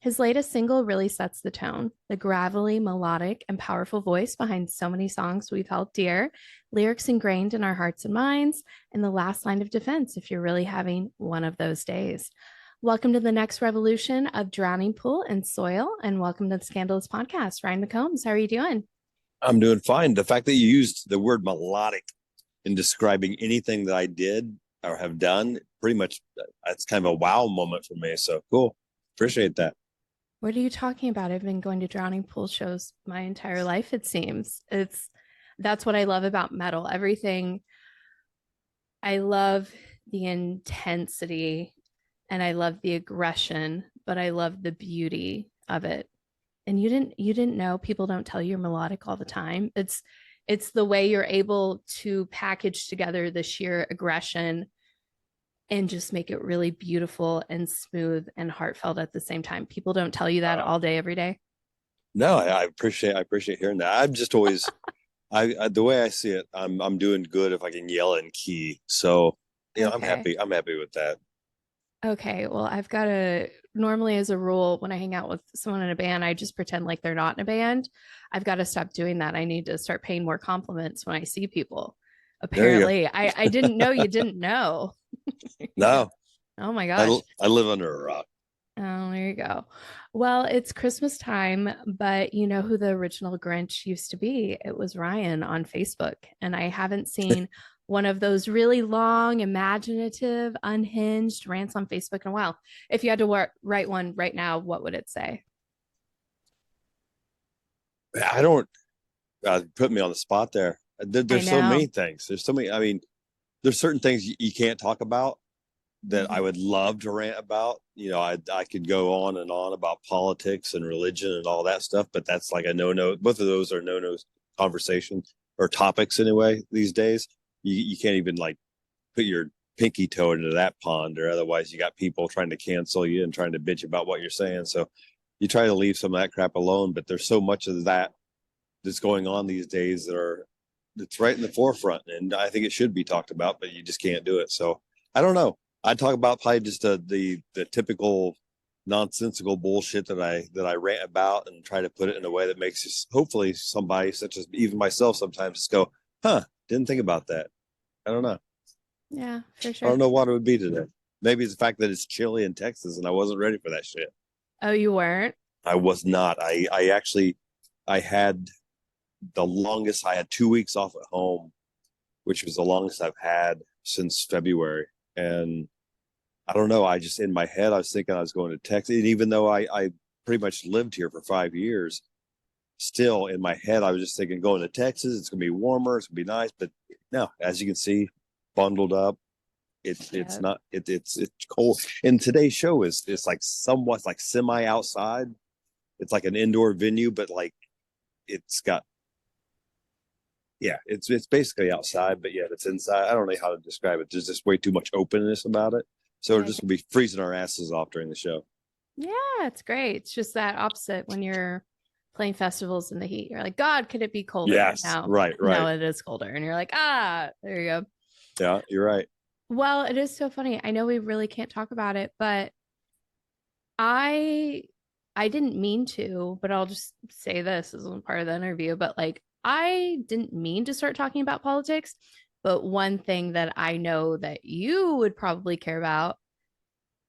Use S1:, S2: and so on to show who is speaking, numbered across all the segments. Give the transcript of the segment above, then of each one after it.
S1: His latest single really sets the tone. The gravelly, melodic, and powerful voice behind so many songs we've held dear, lyrics ingrained in our hearts and minds, and the last line of defense if you're really having one of those days. Welcome to the next revolution of Drowning Pool and Soil, and welcome to the Scandalous podcast. Ryan McCombs, how are you doing?
S2: I'm doing fine. The fact that you used the word melodic in describing anything that I did or have done, pretty much that's kind of a wow moment for me. So cool. Appreciate that.
S1: What are you talking about? I've been going to drowning pool shows my entire life, it seems. That's what I love about metal. Everything I love the intensity and I love the aggression, but I love the beauty of it. And you didn't know people don't tell you you're melodic all the time. It's the way you're able to package together the sheer aggression and just make it really beautiful and smooth and heartfelt at the same time. People don't tell you that all day, every day.
S2: No, I appreciate hearing that. I'm just always I the way I see it, I'm doing good if I can yell in key. So I'm
S1: Okay.
S2: happy. I'm happy with that.
S1: Okay. Well, I've got to normally, as a rule, when I hang out with someone in a band, I just pretend like they're not in a band. I've got to stop doing that. I need to start paying more compliments when I see people.
S2: There you
S1: Apparently, I didn't know you didn't know. There you go.
S2: go.
S1: Oh my
S2: No,
S1: gosh.
S2: I live under a rock.
S1: Oh, there you go. Well, it's Christmas time, but you know who the original Grinch used to be? It was Ryan on Facebook. And I haven't seen one of those really long, imaginative, unhinged rants on Facebook in a while. If you had to write one right now, what would it say?
S2: I don't put me on the spot there.
S1: I
S2: There's so many
S1: know.
S2: things. There's so many. I mean, there's certain things you can't talk about that I
S1: Mhm.
S2: would love to rant about. I could go on and on about politics and religion and all that stuff, but that's like a no. Both of those are no conversations or topics anyway these days. You can't even like put your pinky toe into that pond, or otherwise you got people trying to cancel you and trying to bitch about what you're saying. So you try to leave some of that crap alone, but there's so much of that that's going on these days that's right in the forefront, and I think it should be talked about, but you just can't do it. So I don't know. I talk about probably just the typical nonsensical bullshit that I rant about and try to put it in a way that makes hopefully somebody such as even myself sometimes just go, huh, didn't think about that. I don't know.
S1: Yeah, for
S2: I don't
S1: sure.
S2: know what it would be today. Maybe it's the fact that it's chilly in Texas and I wasn't ready for that shit.
S1: Oh, you weren't?
S2: I was not. I actually I had I had 2 weeks off at home, which was the longest I've had since February. And I don't know. I just in my head I was thinking I was going to Texas. And even though I pretty much lived here for 5 years, still in my head I was just thinking going to Texas, it's gonna be warmer, it's gonna be nice. But no, as you can see, bundled up. It's
S1: Yeah.
S2: not it's cold. And today's show is it's like somewhat like semi outside. It's like an indoor venue, but like it's got it's basically outside, but yet it's inside. I don't know how to describe it. There's just way too much openness about it. So we're
S1: Yeah.
S2: just gonna be freezing our asses off during the show.
S1: Yeah, it's great. It's just that opposite when you're playing festivals in the heat. You're like, God, could it be colder?
S2: Yes,
S1: No,
S2: right,
S1: no,
S2: right.
S1: it is colder. And you're like, ah, there you go.
S2: Yeah, you're right.
S1: Well, it is so funny. I know we really can't talk about it, but I I didn't mean to, but I'll just say this as a part of the interview. But like I didn't mean to start talking about politics. But one thing that I know that you would probably care about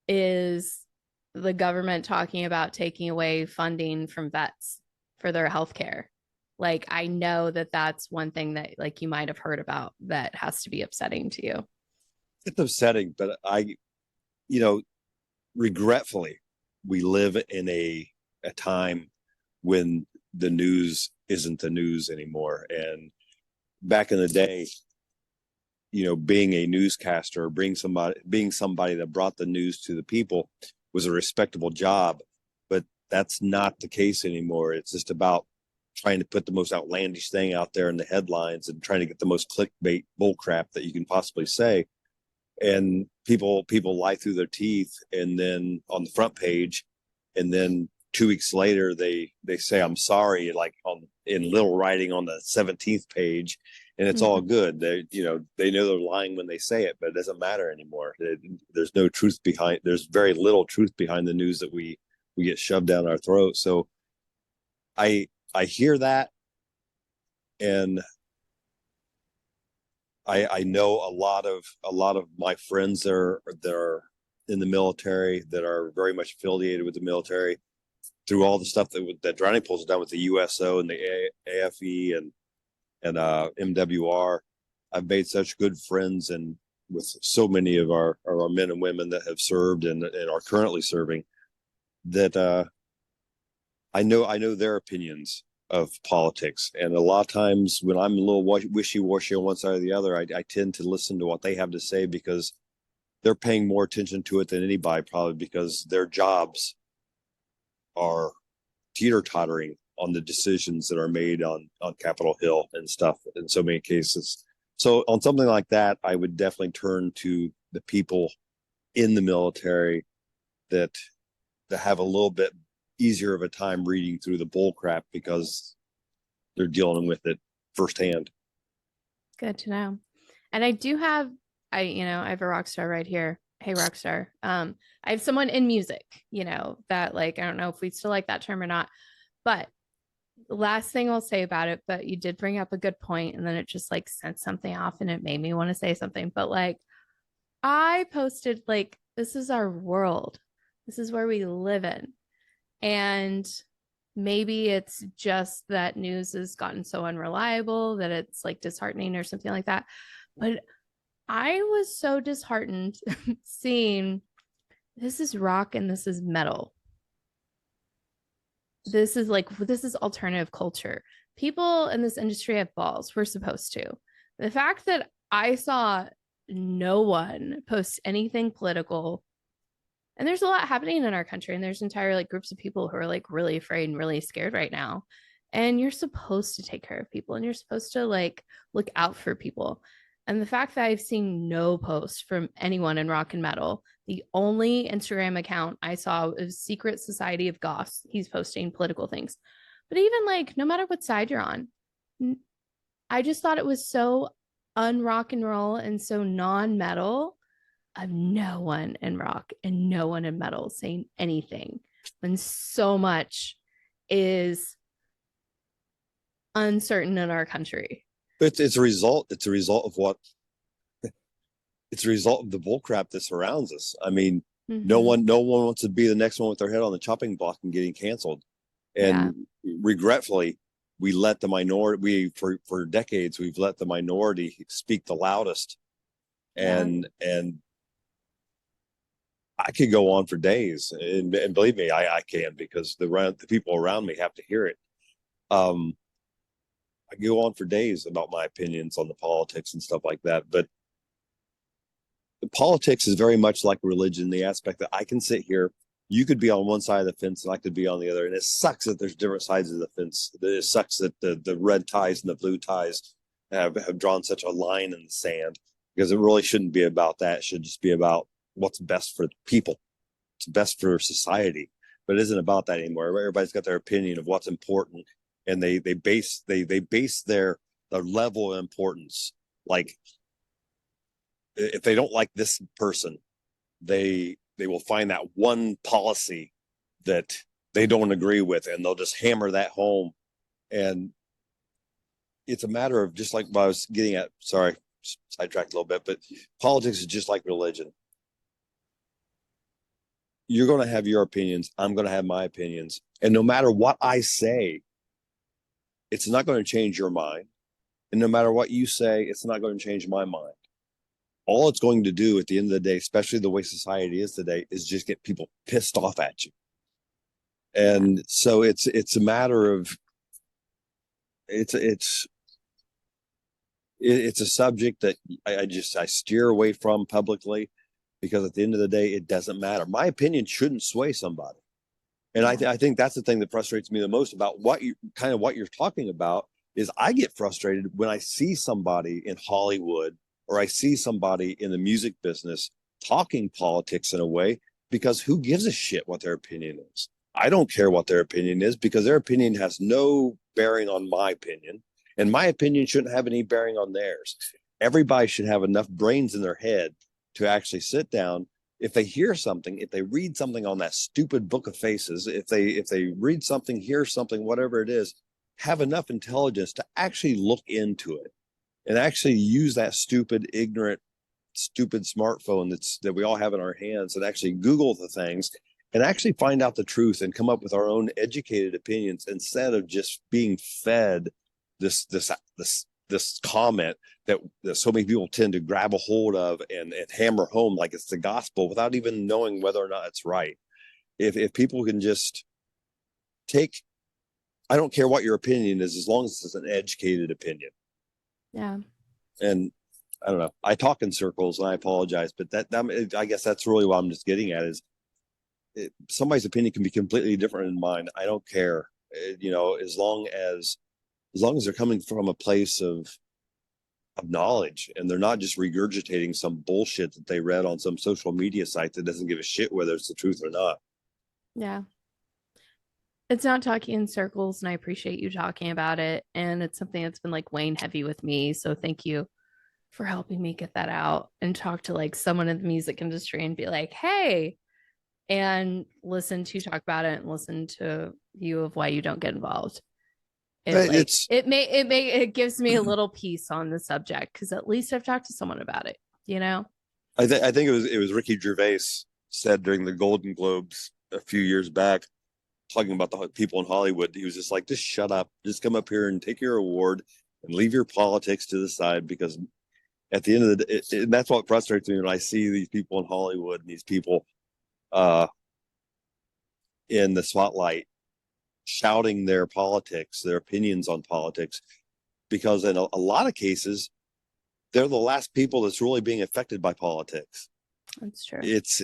S1: is the government talking about taking away funding from vets for their health care. Like I know that that's one thing that like you might have heard about that has to be upsetting to you.
S2: It's upsetting, but you know, regretfully, we live in a time when the news isn't the news anymore. And back in the day, being a newscaster, being somebody that brought the news to the people was a respectable job. But that's not the case anymore. It's just about trying to put the most outlandish thing out there in the headlines and trying to get the most clickbait bullcrap that you can possibly say. And people lie through their teeth, and then on the front page, and then 2 weeks later they say I'm sorry, like on in little writing on the 17th page, and it's all
S1: Mhm.
S2: good. They know they're lying when they say it, but it doesn't matter anymore. There's no truth behind. There's very little truth behind the news that we we get shoved down our throat. So I hear that, and I know a lot of my friends that are in the military, that are very much affiliated with the military, through all the stuff that Drowning Pools has done with the USO and the AFE and MWR. I've made such good friends and with so many of our men and women that have served and are currently serving, that I know their opinions of politics. And a lot of times when I'm a little wishy-washy on one side or the other, I tend to listen to what they have to say, because they're paying more attention to it than anybody, probably because their jobs are teeter-tottering on the decisions that are made on Capitol Hill and stuff in so many cases. So on something like that, I would definitely turn to the people in the military that have a little bit easier of a time reading through the bull crap, because they're dealing with it firsthand.
S1: Good to know. And I do have, I have a rock star right here. Hey, rock star. I have someone in music, that like, I don't know if we still like that term or not, but the last thing I'll say about it, but you did bring up a good point, and then it just like sent something off and it made me want to say something. But like, I posted, like, this is our world. This is where we live in. And maybe it's just that news has gotten so unreliable that it's like disheartening or something like that. But I was so disheartened seeing this is rock and this is metal. This is alternative culture. People in this industry have balls. We're supposed to. The fact that I saw no one post anything political, and there's a lot happening in our country, and there's entire like groups of people who are like really afraid and really scared right now. And you're supposed to take care of people, and you're supposed to like look out for people. And the fact that I've seen no post from anyone in rock and metal, the only Instagram account I saw was Secret Society of Goths. He's posting political things. But even like, no matter what side you're on, I just thought it was so unrock and roll and so non-metal of no one in rock and no one in metal saying anything, when so much is uncertain in our country.
S2: It's a result. It's a result of what. It's a result of the bullcrap that surrounds us. I mean, no one wants to be the next one with their head on the chopping block and getting canceled. And regretfully, we let the minority. For decades we've let the minority speak the loudest, and I could go on for days, and believe me, I can, because the people around me have to hear it. I go on for days about my opinions on the politics and stuff like that, but the politics is very much like religion, the aspect that I can sit here, you could be on one side of the fence and I could be on the other, and it sucks that there's different sides of the fence. It sucks that the red ties and the blue ties have drawn such a line in the sand, because it really shouldn't be about that. It should just be about what's best for people. It's best for society, but it isn't about that anymore. Everybody's got their opinion of what's important, and they base their level of importance. Like, if they don't like this person, they will find that one policy that they don't agree with, and they'll just hammer that home. And it's a matter of, just like what I was getting at, sorry, sidetracked a little bit, but politics is just like religion. You're going to have your opinions. I'm going to have my opinions. And no matter what I say, it's not going to change your mind. And no matter what you say, it's not going to change my mind. All it's going to do at the end of the day, especially the way society is today, is just get people pissed off at you. And so it's a matter of, it's a subject that I steer away from publicly, because at the end of the day, it doesn't matter. My opinion shouldn't sway somebody. And I think that's the thing that frustrates me the most about what you're talking about, is I get frustrated when I see somebody in Hollywood, or I see somebody in the music business talking politics in a way, because who gives a shit what their opinion is? I don't care what their opinion is, because their opinion has no bearing on my opinion, and my opinion shouldn't have any bearing on theirs. Everybody should have enough brains in their head to actually sit down if they hear something, if they read something on that stupid book of faces, if they read something, hear something, whatever it is, have enough intelligence to actually look into it and actually use that stupid, ignorant, stupid smartphone that we all have in our hands and actually Google the things and actually find out the truth and come up with our own educated opinions instead of just being fed this comment that so many people tend to grab a hold of and hammer home like it's the gospel without even knowing whether or not it's right. If people can just take, I don't care what your opinion is, as long as it's an educated opinion.
S1: Yeah.
S2: And I don't know. I talk in circles, and I apologize, but that I guess that's really what I'm just getting at is somebody's opinion can be completely different than mine. I don't care, as long as they're coming from a place of knowledge and they're not just regurgitating some bullshit that they read on some social media site that doesn't give a shit whether it's the truth or not.
S1: Yeah. It's not talking in circles, and I appreciate you talking about it. And it's something that's been like weighing heavy with me. So thank you for helping me get that out and talk to like someone in the music industry and be like, hey, and listen to talk about it and listen to you of why you don't get involved.
S2: It's
S1: It gives me a little peace on the subject because at least I've talked to someone about it, you know?
S2: I think it was Ricky Gervais said during the Golden Globes a few years back, talking about the people in Hollywood. He was just like, just shut up, just come up here and take your award and leave your politics to the side, because at the end of the day, and that's what frustrates me when I see these people in Hollywood and these people uh, in the spotlight shouting their politics, their opinions on politics, because in a lot of cases, they're the last people that's really being affected by politics.
S1: That's true.
S2: It's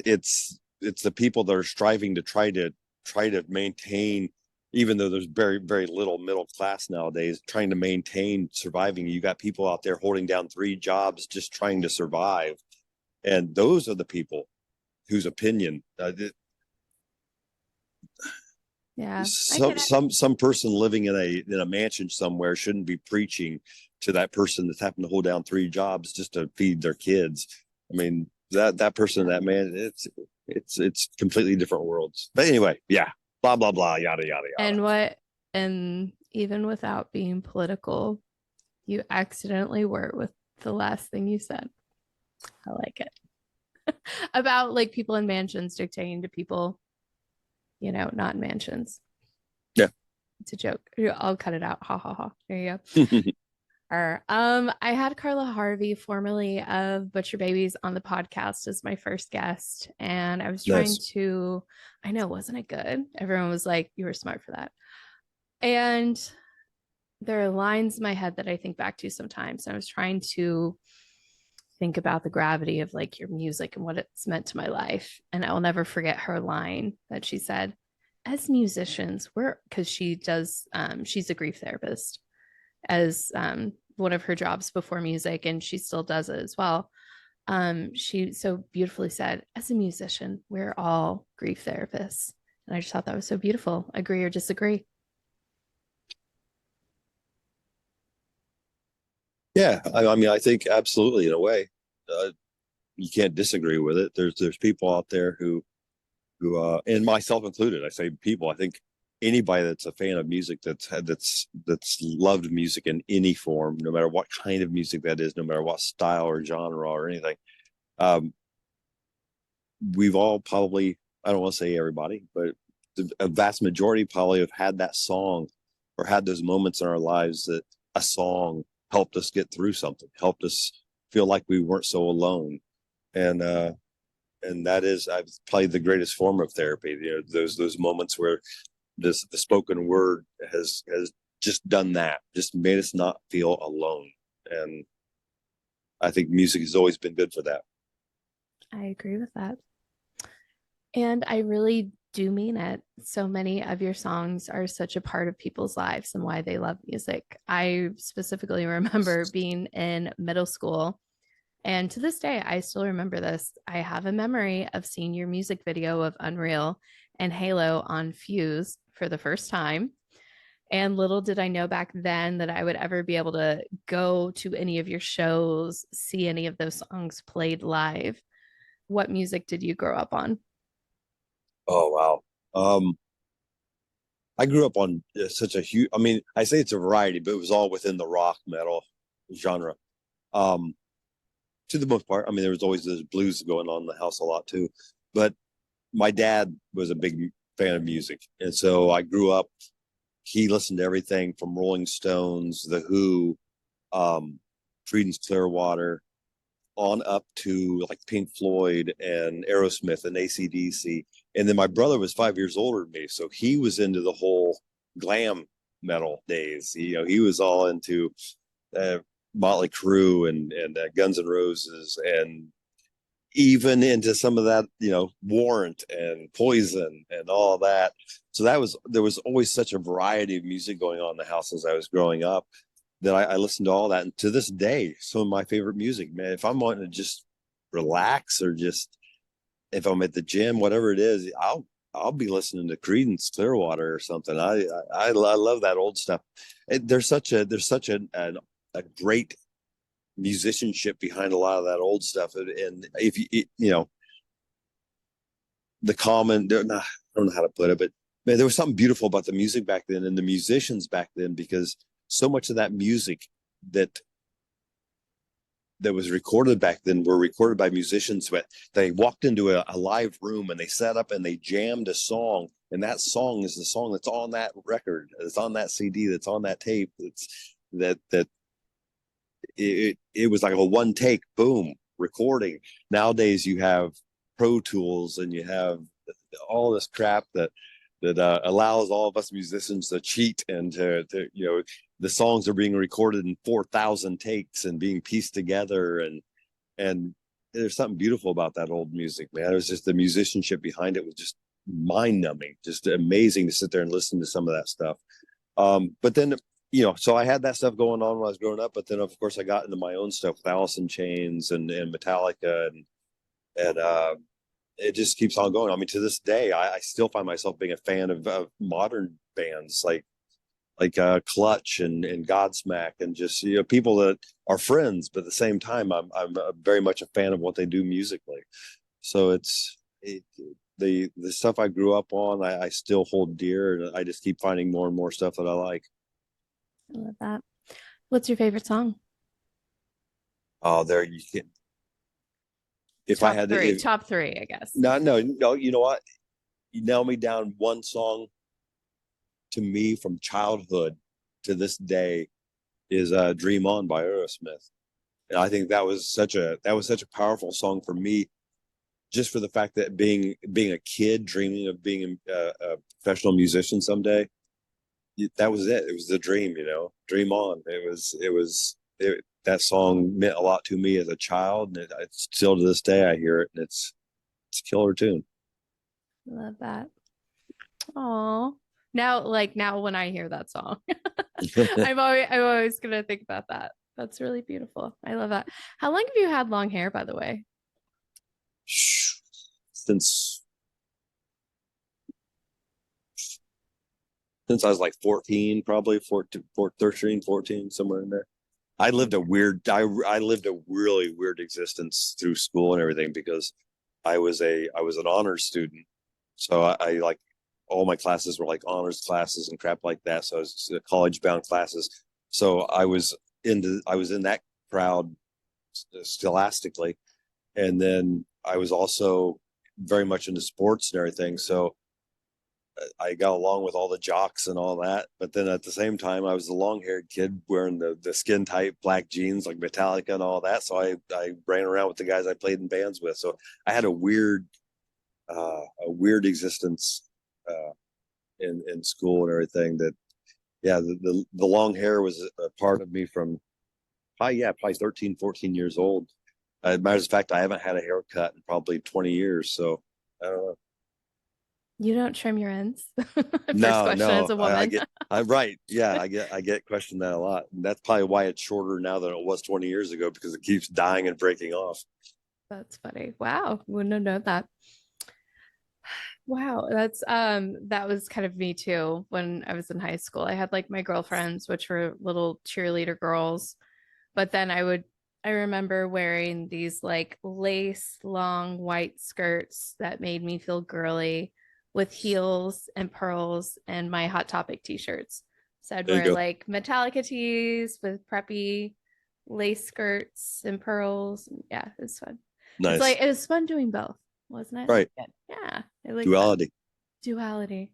S2: the people that are striving to try to maintain, even though there's very, very little middle class nowadays, trying to maintain surviving. You got people out there holding down 3 jobs just trying to survive. And those are the people whose opinion
S1: Yeah.
S2: some person living in a mansion somewhere shouldn't be preaching to that person that's happened to hold down 3 jobs just to feed their kids. I mean, that person, that man, it's completely different worlds. But anyway, yeah, blah blah blah, yada yada yada.
S1: And even without being political, you accidentally were with the last thing you said. I like it. About like people in mansions dictating to people, not in mansions.
S2: Yeah.
S1: It's a joke. I'll cut it out. Ha ha ha. There you go. I had Carla Harvey, formerly of Butcher Babies, on the podcast as my first guest. And I was trying
S2: Nice.
S1: to, I know, wasn't it good? Everyone was like, you were smart for that. And there are lines in my head that I think back to sometimes. I was trying to think about the gravity of like your music and what it's meant to my life. And I will never forget her line that she said, as musicians, because she's a grief therapist as one of her jobs before music, and she still does it as well. She so beautifully said, as a musician, we're all grief therapists. And I just thought that was so beautiful. Agree or disagree?
S2: Yeah, I mean, I think absolutely, in a way, you can't disagree with it. There's people out there and myself included, I say people. I think anybody that's a fan of music, that's loved music in any form, no matter what kind of music that is, no matter what style or genre or anything, um, we've all probably, I don't want to say everybody, but a vast majority probably have had that song or had those moments in our lives that a song helped us get through something, helped us feel like we weren't so alone. And that is, I've played the greatest form of therapy. Those moments where the spoken word has just done that, just made us not feel alone. And I think music has always been good for that.
S1: I agree with that. And I really do mean it. So many of your songs are such a part of people's lives and why they love music. I specifically remember being in middle school, and to this day, I still remember this. I have a memory of seeing your music video of Unreal and Halo on Fuse for the first time. And little did I know back then that I would ever be able to go to any of your shows, see any of those songs played live. what music did you grow up on?
S2: Oh wow. I grew up on such a huge. I mean, I say it's a variety, but it was all within the rock metal genre. Um, to the most part, I mean, there was always this blues going on in the house a lot too. But my dad was a big fan of music, and so I grew up. He listened to everything from Rolling Stones, The Who, um, Creedence Clearwater, on up to like Pink Floyd and Aerosmith and AC/DC. And then my brother was 5 years older than me, so he was into the whole glam metal days. He was all into uh, Motley Crue and Guns N' Roses, and even into some of that, Warrant and Poison and all that. So there was always such a variety of music going on in the house as I was growing up that I listened to all that. And to this day, some of my favorite music, man, if I'm wanting to just relax or just if I'm at the gym, whatever it is, I'll be listening to Creedence Clearwater or something. I love that old stuff. There's such a great musicianship behind a lot of that old stuff. And if the common, I don't know how to put it, but man, there was something beautiful about the music back then and the musicians back then, because so much of that music that was recorded back then were recorded by musicians. But they walked into a live room and they sat up and they jammed a song, and that song is the song that's on that record, that's on that CD, that's on that tape. It's that it was like a one take boom recording. Nowadays you have Pro Tools and you have all this crap that allows all of us musicians to cheat and to the songs are being recorded in 4,000 takes and being pieced together, and there's something beautiful about that old music, man. It was just the musicianship behind it was just mind numbing, just amazing to sit there and listen to some of that stuff. But then so I had that stuff going on when I was growing up, but then of course I got into my own stuff with Alice in Chains and Metallica and it just keeps on going. I mean, to this day, I still find myself being a fan of modern bands like Clutch and Godsmack, and just people that are friends, but at the same time, I'm very much a fan of what they do musically. So the stuff I grew up on, I still hold dear, and I just keep finding more and more stuff that I like.
S1: I love that. What's your favorite song?
S2: Oh, there you can. If I
S1: Top
S2: had to,
S1: three. Top three, I guess.
S2: no, no, no, you know what? You nail me down one song to me from childhood to this day is "Dream On" by Aerosmith. And I think that was such a powerful song for me, just for the fact that being a kid dreaming of being a professional musician someday, that was it. It was the dream, Dream on. That song meant a lot to me as a child, and it's still to this day I hear it, and it's a killer tune.
S1: Love that. Oh, now when I hear that song, I'm always gonna think about that. That's really beautiful. I love that. How long have you had long hair, by the way?
S2: since since I was like 14, probably 14, 13, 14, somewhere in there. I lived a really weird existence through school and everything, because I was an honors student. So I like all my classes were like honors classes and crap like that. So I was college bound classes. So I was in that crowd scholastically. And then I was also very much into sports and everything. So I got along with all the jocks and all that. But then at the same time, I was the long haired kid wearing the skin tight black jeans like Metallica and all that. So I ran around with the guys I played in bands with. So I had a weird existence in school and everything. That yeah, the long hair was a part of me from probably 13, 14 years old. As a matter of fact, I haven't had a haircut in probably 20 years. So I don't know.
S1: You don't trim your ends? First
S2: No,
S1: question as
S2: no,
S1: a
S2: I
S1: woman.
S2: get, I'm right. Yeah, I get questioned that a lot. And that's probably why it's shorter now than it was 20 years ago, because it keeps dying and breaking off.
S1: That's funny. Wow. Wouldn't have known that. Wow, that was kind of me too when I was in high school. I had like my girlfriends, which were little cheerleader girls, but then I remember wearing these like lace long white skirts that made me feel girly with heels and pearls and my Hot Topic t-shirts. So I'd
S2: There you
S1: wear
S2: go.
S1: like Metallica tees with preppy lace skirts and pearls. Yeah, it's fun. It's like
S2: Nice.
S1: it was fun doing both, wasn't it?
S2: Right.
S1: Yeah, yeah, I like that
S2: Duality.
S1: duality.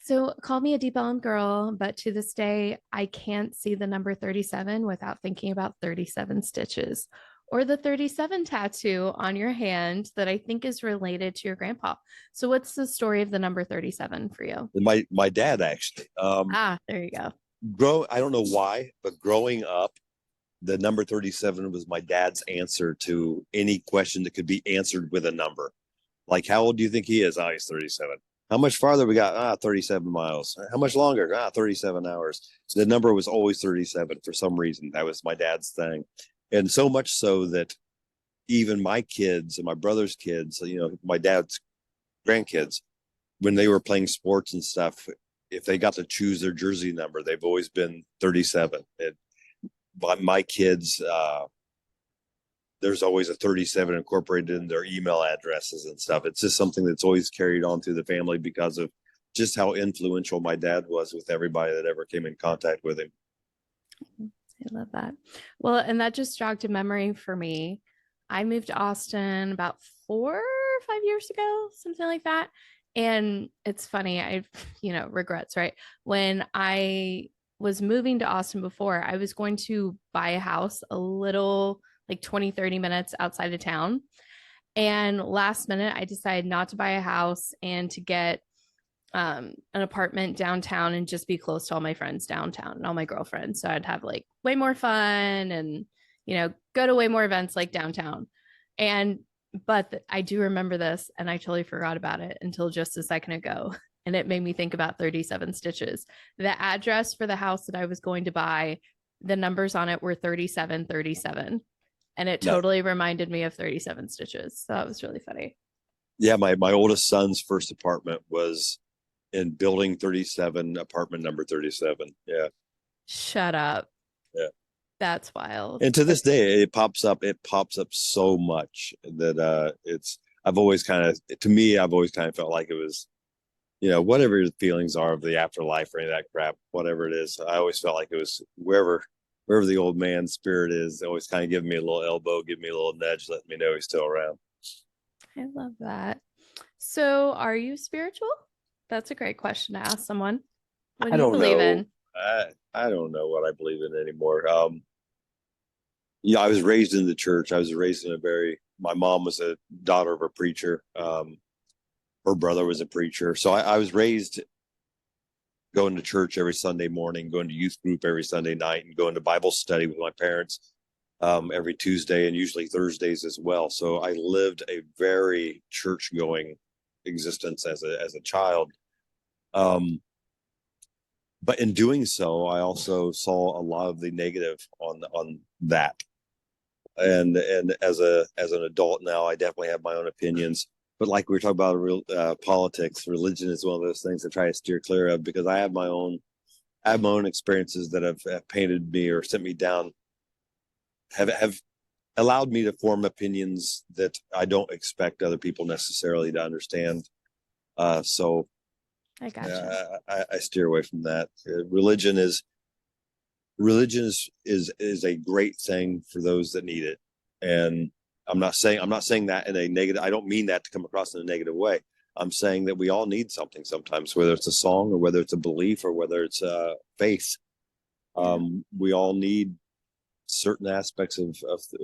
S1: So call me a deep elm girl, but to this day, I can't see the number 37 without thinking about 37 stitches or the 37 tattoo on your hand that I think is related to your grandpa. So what's the story of the number 37 for you?
S2: My dad actually.
S1: Ah, there you go.
S2: I don't know why, but growing up, the number 37 was my dad's answer to any question that could be answered with a number. Like, how old do you think he is? Oh, he's 37. How much farther we got? 37 miles. How much longer? 37 hours. So the number was always 37 for some reason. That was my dad's thing. And so much so that even my kids and my brother's kids, my dad's grandkids, when they were playing sports and stuff, if they got to choose their jersey number, they've always been 37. My kids, there's always a 37 incorporated in their email addresses and stuff. It's just something that's always carried on through the family because of just how influential my dad was with everybody that ever came in contact with him.
S1: I love that. Well, and that just jogged a memory for me. I moved to Austin about 4 or 5 years ago, something like that. And it's funny, regrets, right? When I was moving to Austin before, I was going to buy a house a little like 20, 30 minutes outside of town. And last minute, I decided not to buy a house and to get an apartment downtown and just be close to all my friends downtown and all my girlfriends. So I'd have like way more fun and, go to way more events like downtown. And, but I do remember this and I totally forgot about it until just a second ago. And it made me think about 37 stitches. The address for the house that I was going to buy, the numbers on it were 3737. And it
S2: No.
S1: totally reminded me of 37 stitches. So that was really funny.
S2: Yeah, my oldest son's first apartment was in building 37, apartment number 37. Yeah.
S1: Shut up.
S2: Yeah.
S1: That's wild.
S2: And to this day, it pops up so much that I've always kind of, to me, I've always kind of felt like it was, whatever your feelings are of the afterlife or any of that crap, whatever it is, I always felt like it was wherever the old man spirit is, always kind of giving me a little elbow, give me a little nudge, letting me know he's still around.
S1: I love that. So, are you spiritual? That's a great question to ask someone. What
S2: I
S1: do you
S2: don't
S1: believe
S2: know.
S1: in?
S2: I don't know what I believe in anymore. I was raised in the church. I was raised in my mom was a daughter of a preacher. Her brother was a preacher. So I was raised going to church every Sunday morning, going to youth group every Sunday night, and going to Bible study with my parents every Tuesday and usually Thursdays as well. So I lived a very church going existence as a child. But in doing so, I also saw a lot of the negative on that. And as an adult now, I definitely have my own opinions. But like we were talking about politics, religion is one of those things I try to steer clear of because I have my own experiences that have painted me or sent me down, have allowed me to form opinions that I don't expect other people necessarily to understand. So
S1: I gotcha.
S2: I steer away from that. Religion is a great thing for those that need it, and I'm not saying that in a negative. I don't mean that to come across in a negative way. I'm saying that we all need something sometimes, whether it's a song or whether it's a belief or whether it's faith.
S1: Yeah.
S2: We all need certain aspects of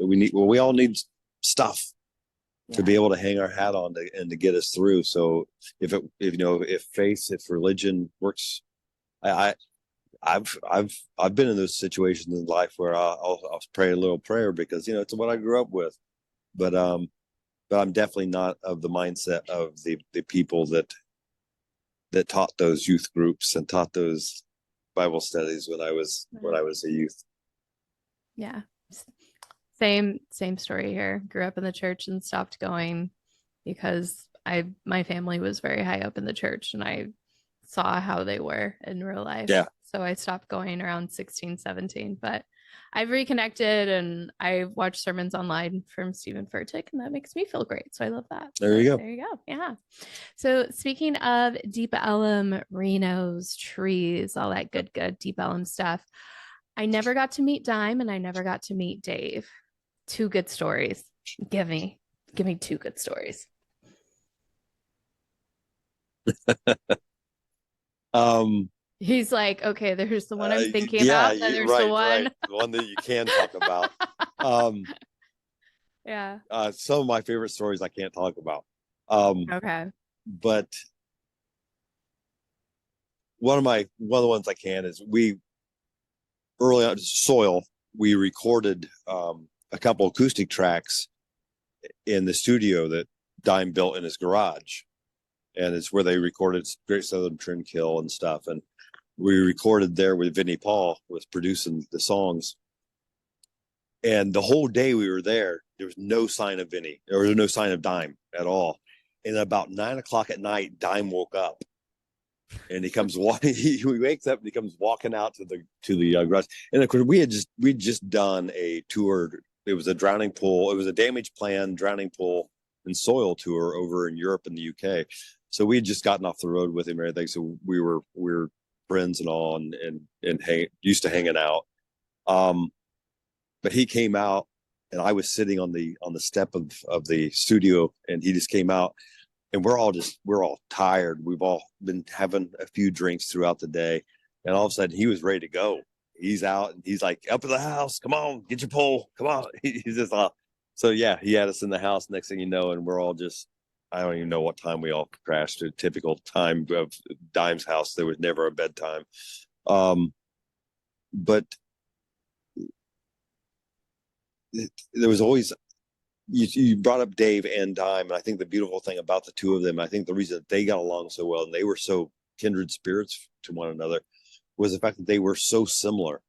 S2: we all need stuff to
S1: Yeah.
S2: be able to hang our hat on and to get us through. So if faith, if religion works, I I've been in those situations in life where I'll pray a little prayer because it's what I grew up with. But I'm definitely not of the mindset of the people that taught those youth groups and taught those Bible studies when I was a youth.
S1: Yeah. Same story here. Grew up in the church and stopped going because my family was very high up in the church and I saw how they were in real life.
S2: Yeah,
S1: So I stopped going around 16, 17. But I've reconnected and I watch sermons online from Stephen Furtick, and that makes me feel great. So I love that.
S2: There
S1: So
S2: you go.
S1: there you go. Yeah. So speaking of Deep Ellum, Reno's, trees, all that good Deep Ellum stuff, I never got to meet Dime and I never got to meet Dave. Two good stories. Give me two good stories.
S2: Um,
S1: He's like, okay, there's the one I'm thinking
S2: yeah,
S1: about, then there's the
S2: right, right.
S1: one.
S2: The one that you can talk about. Um,
S1: Yeah.
S2: some of my favorite stories I can't talk about. Um,
S1: Okay.
S2: but one of the ones I can is we early on soil, we recorded a couple acoustic tracks in the studio that Dime built in his garage. And it's where they recorded Great Southern Trendkill and stuff. And we recorded there with Vinnie Paul was producing the songs. And the whole day we were there was no sign of Vinnie. There was no sign of Dime at all. And about 9 o'clock at night, Dime woke up and he comes walking. He wakes up and he comes walking out to the garage. And of course, we'd just done a tour. It was a drowning pool. It was a damage plan drowning pool and soil tour over in Europe and the UK. So we had just gotten off the road with him and everything. So we were friends and all, and used to hanging out. But he came out, and I was sitting on the step of the studio, and he just came out, and we're all tired. We've all been having a few drinks throughout the day, and all of a sudden he was ready to go. He's out, and he's like, "Up in the house, come on, get your pole, come on." He's just so yeah, he had us in the house. Next thing you know, and we're all just. I don't even know what time we all crashed. A typical time of Dime's house. There was never a bedtime. But there was always you brought up Dave and Dime, and I think the beautiful thing about the two of them, I think the reason that they got along so well and they were so kindred spirits to one another was the fact that they were so similar.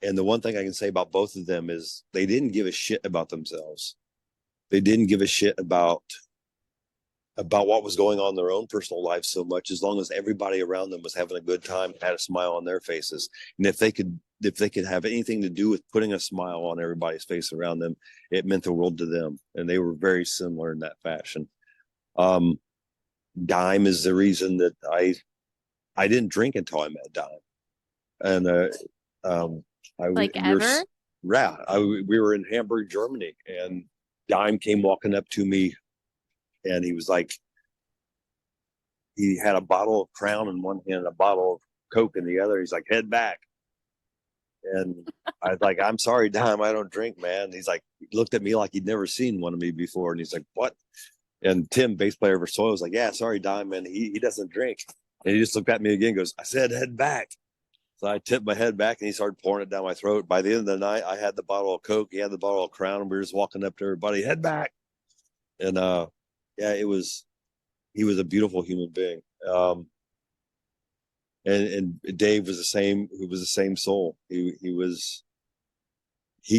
S2: And the one thing I can say about both of them is they didn't give a shit about themselves. They didn't give a shit about what was going on in their own personal lives so much, as long as everybody around them was having a good time, had a smile on their faces. And if they could have anything to do with putting a smile on everybody's face around them, it meant the world to them. And they were very similar in that fashion. Um, Dime is the reason that I didn't drink until I met Dime. And
S1: Like ever?
S2: we were in Hamburg, Germany, and Dime came walking up to me, and he was like, he had a bottle of Crown in one hand, and a bottle of Coke in the other. He's like, "Head back." And I was like, "I'm sorry, Dime, I don't drink, man." He's like, he looked at me like he'd never seen one of me before. And he's like, "What?" And Tim, bass player for Soil, was like, "Yeah, sorry, Dime, man. He doesn't drink." And he just looked at me again and goes, "I said head back." So I tipped my head back and he started pouring it down my throat. By the end of the night, I had the bottle of Coke, he had the bottle of Crown, and we were just walking up to everybody, "Head back." And yeah, he was a beautiful human being. And Dave was the same. He was the same soul. He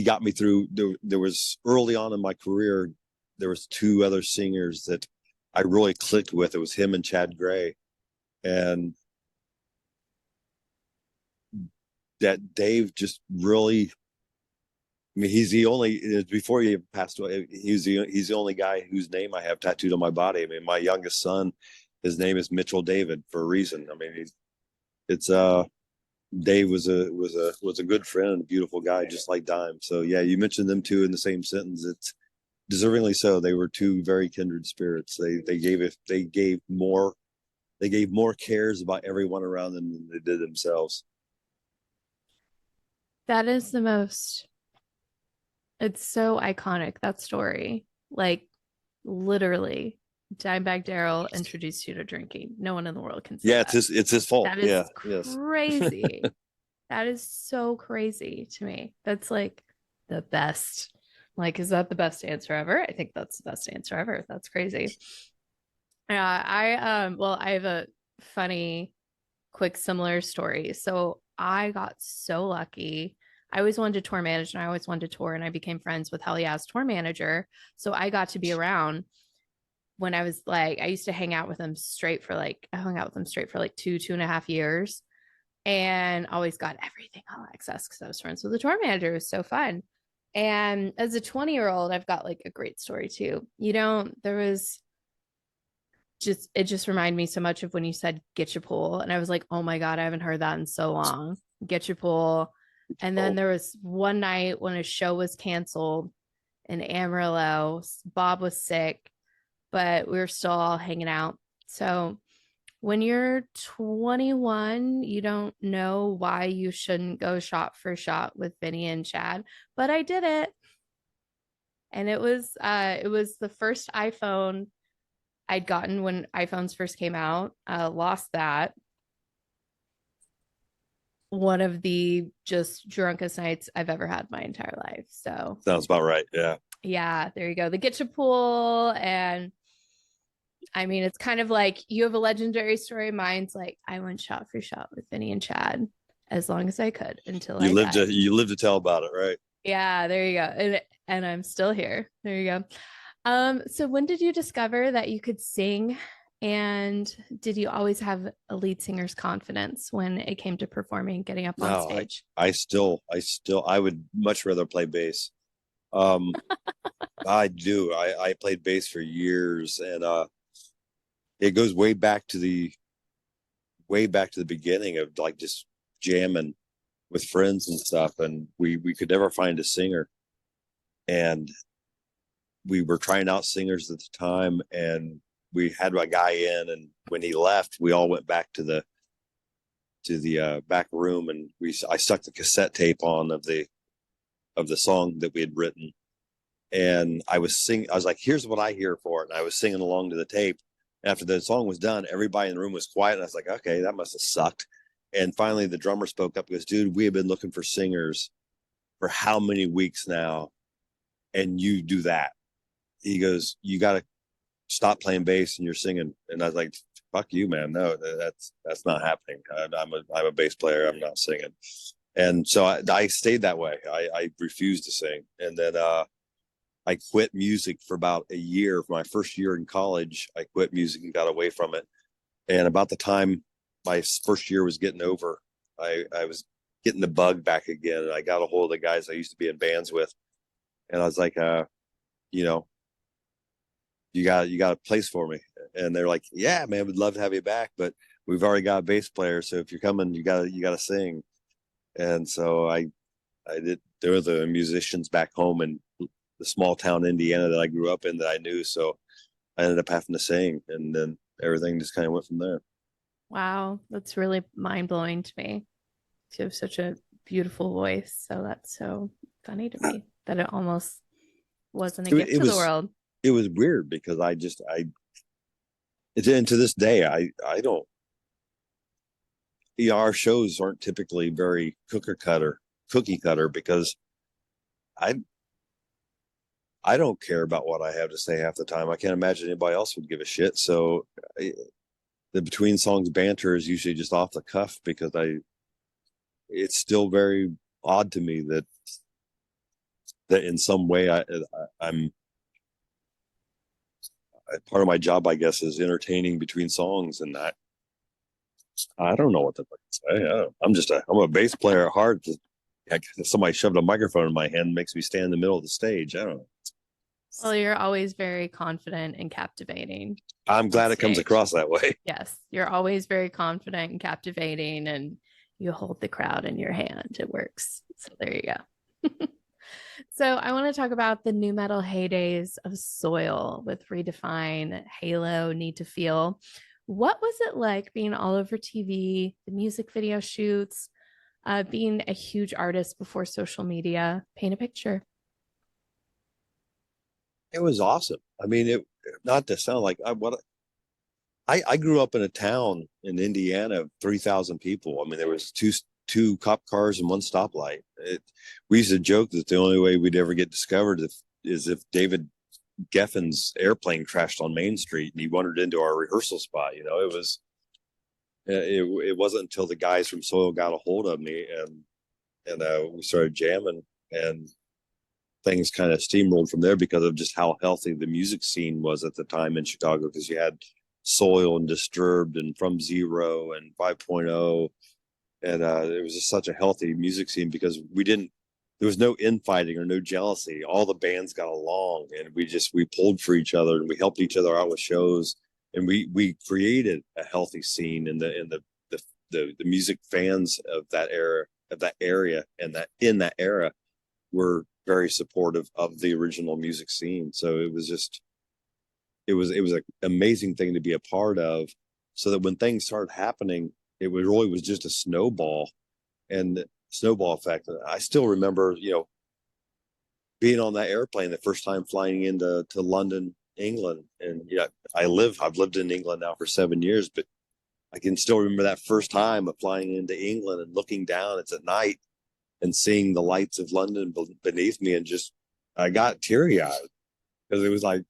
S2: got me through. There was early on in my career, there was two other singers that I really clicked with. It was him and Chad Gray, and that Dave just really. I mean, he's the only before he passed away. He's the only guy whose name I have tattooed on my body. I mean, my youngest son, his name is Mitchell David for a reason. I mean, it's Dave was a good friend and a beautiful guy, just like Dime. So yeah, you mentioned them two in the same sentence. It's deservingly so. They were two very kindred spirits. They gave more cares about everyone around them than they did themselves.
S1: That is the most, it's so iconic, that story. Like literally, Dimebag Daryl introduced you to drinking. No one in the world can say
S2: Yeah,
S1: that.
S2: it's his fault.
S1: That is
S2: Yeah, yes.
S1: crazy. That is so crazy to me. That's like the best. Like, is that the best answer ever? I think that's the best answer ever. That's crazy. Yeah, well, I have a funny, quick, similar story. So I got so lucky. I always wanted to tour manage and I always wanted to tour, and I became friends with Hell Yeah's tour manager. So I got to be around when I was like, I used to hang out with him straight for like, I hung out with him straight for like 2.5 years. and always got everything all access because I was friends with the tour manager. It was so fun. And as a 20-year-old, I've got like a great story too. There was just, it just reminded me so much of when you said get your pool. And I was like, oh my God, I haven't heard that in so long. Get your pool. And then
S2: Oh,
S1: there was one night when a show was canceled in Amarillo. Bob was sick, but we were still all hanging out. So when you're 21, you don't know why you shouldn't go shot for shot with Vinny and Chad, but I did it. And it was the first iPhone I'd gotten when iPhones first came out. Lost that. One of the just drunkest nights I've ever had my entire life. So
S2: sounds about right. Yeah.
S1: yeah, there you go. The get you pool. And I mean, it's kind of like you have a legendary story. Mine's like I went shot for shot with Vinny and Chad as long as I could until I died.
S2: You live to tell about it, right?
S1: Yeah, there you go. And I'm still here. There you go. So when did you discover that you could sing? And did you always have a lead singer's confidence when it came to performing, getting up on
S2: No,
S1: stage?
S2: I would much rather play bass. Um, I do. I played bass for years, and it goes way back to the beginning of like just jamming with friends and stuff, and we could never find a singer, and we were trying out singers at the time, and we had a guy in, and when he left, we all went back to the back room, and I stuck the cassette tape on of the song that we had written, and I was singing. I was like, "Here's what I hear for it," and I was singing along to the tape. After the song was done, everybody in the room was quiet, and I was like, "Okay, that must have sucked." And finally, the drummer spoke up. He goes, "Dude, we have been looking for singers for how many weeks now, and you do that?" He goes, "You got to stop playing bass and you're singing." And I was like, "Fuck you, man! No, that's not happening. I'm a bass player. I'm not singing." And so I stayed that way. I refused to sing, and then I quit music for about a year. For my first year in college, I quit music and got away from it. And about the time my first year was getting over, I was getting the bug back again, and I got a hold of the guys I used to be in bands with, and I was like, you know, you got a place for me. And they're like, "Yeah, man, we'd love to have you back, but we've already got a bass player, so if you're coming, you gotta sing." And so I did. There were the musicians back home in the small town Indiana that I grew up in that I knew, so I ended up having to sing, and then everything just kind of went from there.
S1: Wow, that's really mind blowing to me. You have such a beautiful voice. So that's so funny to me that it almost wasn't a gift
S2: It
S1: to the
S2: was
S1: world.
S2: it was weird because and to this day I don't, our shows aren't typically very cookie cutter because I I don't care about what I have to say half the time. I can't imagine anybody else would give a shit. So the between songs banter is usually just off the cuff because it's still very odd to me that in some way I'm part of my job, I guess, is entertaining between songs, and I don't know what to say. I'm a bass player at heart. Just, heck, if somebody shoved a microphone in my hand, makes me stand in the middle of the stage. I don't know.
S1: Well, you're always very confident and captivating
S2: I'm
S1: on
S2: glad it comes
S1: stage.
S2: across that way.
S1: Yes, you're always very confident and captivating, and you hold the crowd in your hand. It works. So there you go. So I want to talk about the new metal heydays of Soil with Redefine, Halo, Need to Feel. What was it like being all over TV, the music video shoots, being a huge artist before social media? Paint a picture.
S2: It was awesome. I mean, it not to sound like I grew up in a town in Indiana of 3,000 people. I mean, there was two cop cars and one stoplight. We used to joke that the only way we'd ever get discovered is if David Geffen's airplane crashed on Main Street and he wandered into our rehearsal spot. You know, it wasn't until the guys from Soil got a hold of me and we started jamming, and things kind of steamrolled from there because of just how healthy the music scene was at the time in Chicago, because you had Soil and Disturbed and From Zero and 5.0, And it was just such a healthy music scene because there was no infighting or no jealousy. All the bands got along, and we pulled for each other, and we helped each other out with shows, and we created a healthy scene the music fans of that era, of that area, and that in that era were very supportive of the original music scene. So it was an amazing thing to be a part of, so that when things started happening, really was just a snowball and snowball effect. I still remember, being on that airplane the first time flying into London, England. And I've lived in England now for 7 years, but I can still remember that first time of flying into England and looking down. It's at night and seeing the lights of London beneath me, and just I got teary eyed because it was like,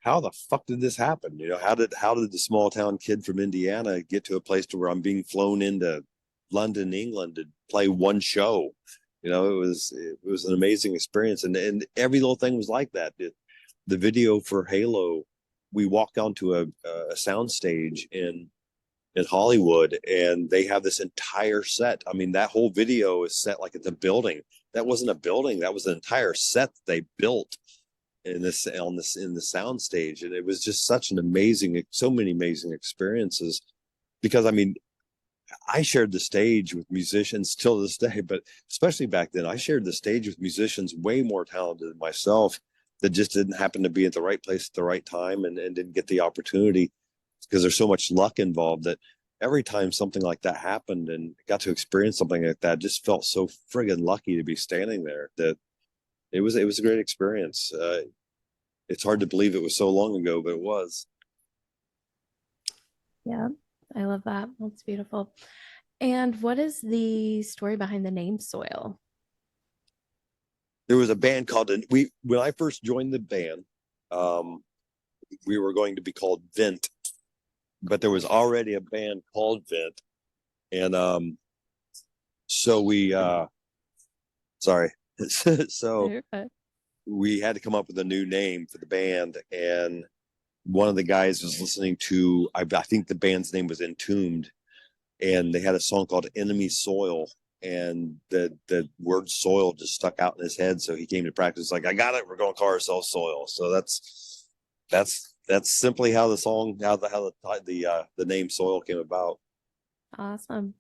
S2: how the fuck did this happen? How did the small town kid from Indiana get to a place to where I'm being flown into London, England to play one show? It was an amazing experience, and every little thing was like that. The video for Halo, we walked onto a sound stage in Hollywood, and they have this entire set. I mean, that whole video is set like it's a building. That wasn't a building. That was an entire set that they built in the sound stage. And it was just such an amazing, so many amazing experiences. Because I mean, I shared the stage with musicians till this day, but especially back then, I shared the stage with musicians way more talented than myself that just didn't happen to be at the right place at the right time, and didn't get the opportunity because there's so much luck involved, that every time something like that happened and got to experience something like that, just felt so friggin' lucky to be standing there. That it was a great experience. It's hard to believe it was so long ago, but it was.
S1: Yeah, I love that. That's beautiful. And what is the story behind the name Soil?
S2: There was a band called we when I first joined the band, um, we were going to be called Vent, but there was already a band called Vent, and so we sorry, so
S1: Okay.
S2: we had to come up with a new name for the band, and one of the guys was listening to I think the band's name was Entombed, and they had a song called Enemy Soil, and the word soil just stuck out in his head, so he came to practice like, I got it, we're going to call ourselves Soil. So that's simply how the song the name Soil came about.
S1: Awesome.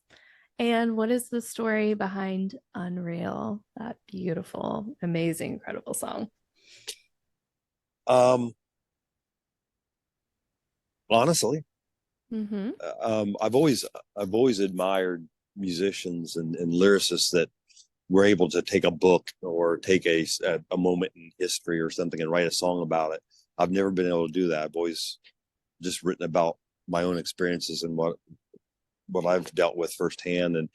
S1: And what is the story behind Unreal? That beautiful, amazing, incredible song.
S2: um Honestly,
S1: Mm-hmm.
S2: I've always admired musicians and lyricists that were able to take a book or take a moment in history or something and write a song about it. I've never been able to do that. I've always just written about my own experiences and what I've dealt with firsthand. And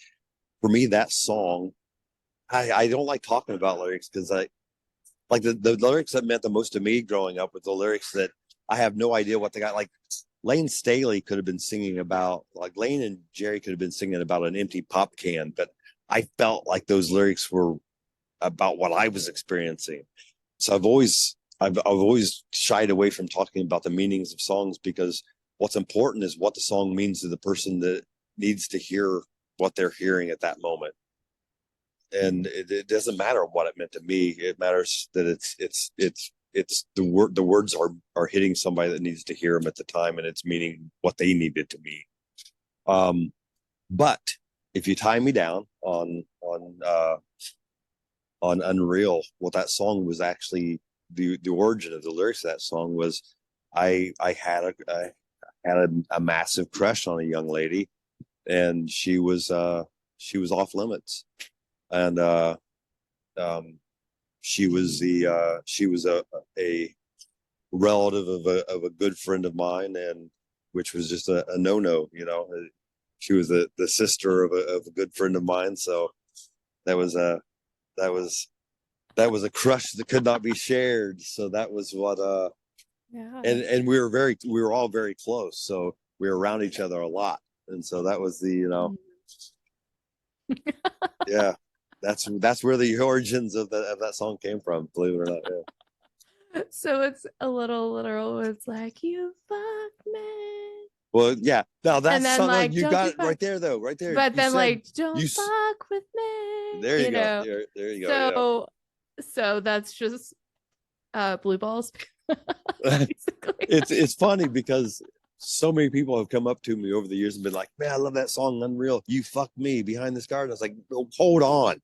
S2: for me, that song, I don't like talking about lyrics because I like the lyrics that meant the most to me growing up with the lyrics that I have no idea what they got. Like Lane Staley could have been singing about, like Lane and Jerry could have been singing about an empty pop can, but I felt like those lyrics were about what I was experiencing. So I've always shied away from talking about the meanings of songs, because what's important is what the song means to the person that needs to hear what they're hearing at that moment. And it doesn't matter what it meant to me. It matters that it's the words are hitting somebody that needs to hear them at the time, and it's meaning what they needed to mean. Um, but if you tie me down on Unreal, well, that song was actually the origin of the lyrics of that song was I had a massive crush on a young lady, and she was off limits, and um, she was a relative of a good friend of mine, and which was just a no no. She was the sister of a good friend of mine, so that was a that was that was a crush that could not be shared. So that was what
S1: Yeah.
S2: and we were all very close, so we were around each other a lot, and so that was
S1: Mm.
S2: yeah, that's where the origins of that song came from, believe it or not. Yeah.
S1: So it's a little literal. It's like, you fuck me.
S2: Well, yeah. Now
S1: And
S2: that's
S1: then
S2: something
S1: like,
S2: you
S1: don't
S2: got
S1: you
S2: it right
S1: fuck,
S2: there, though. Right there.
S1: but
S2: You
S1: then
S2: said
S1: like, don't
S2: you.
S1: fuck with me,
S2: There you
S1: you
S2: go.
S1: know?
S2: There you
S1: So, so that's just blue balls,
S2: go.
S1: basically.
S2: It's funny because so many people have come up to me over the years and been like, "Man, I love that song, Unreal. You fucked me behind this garden." I was like, "Oh, hold on."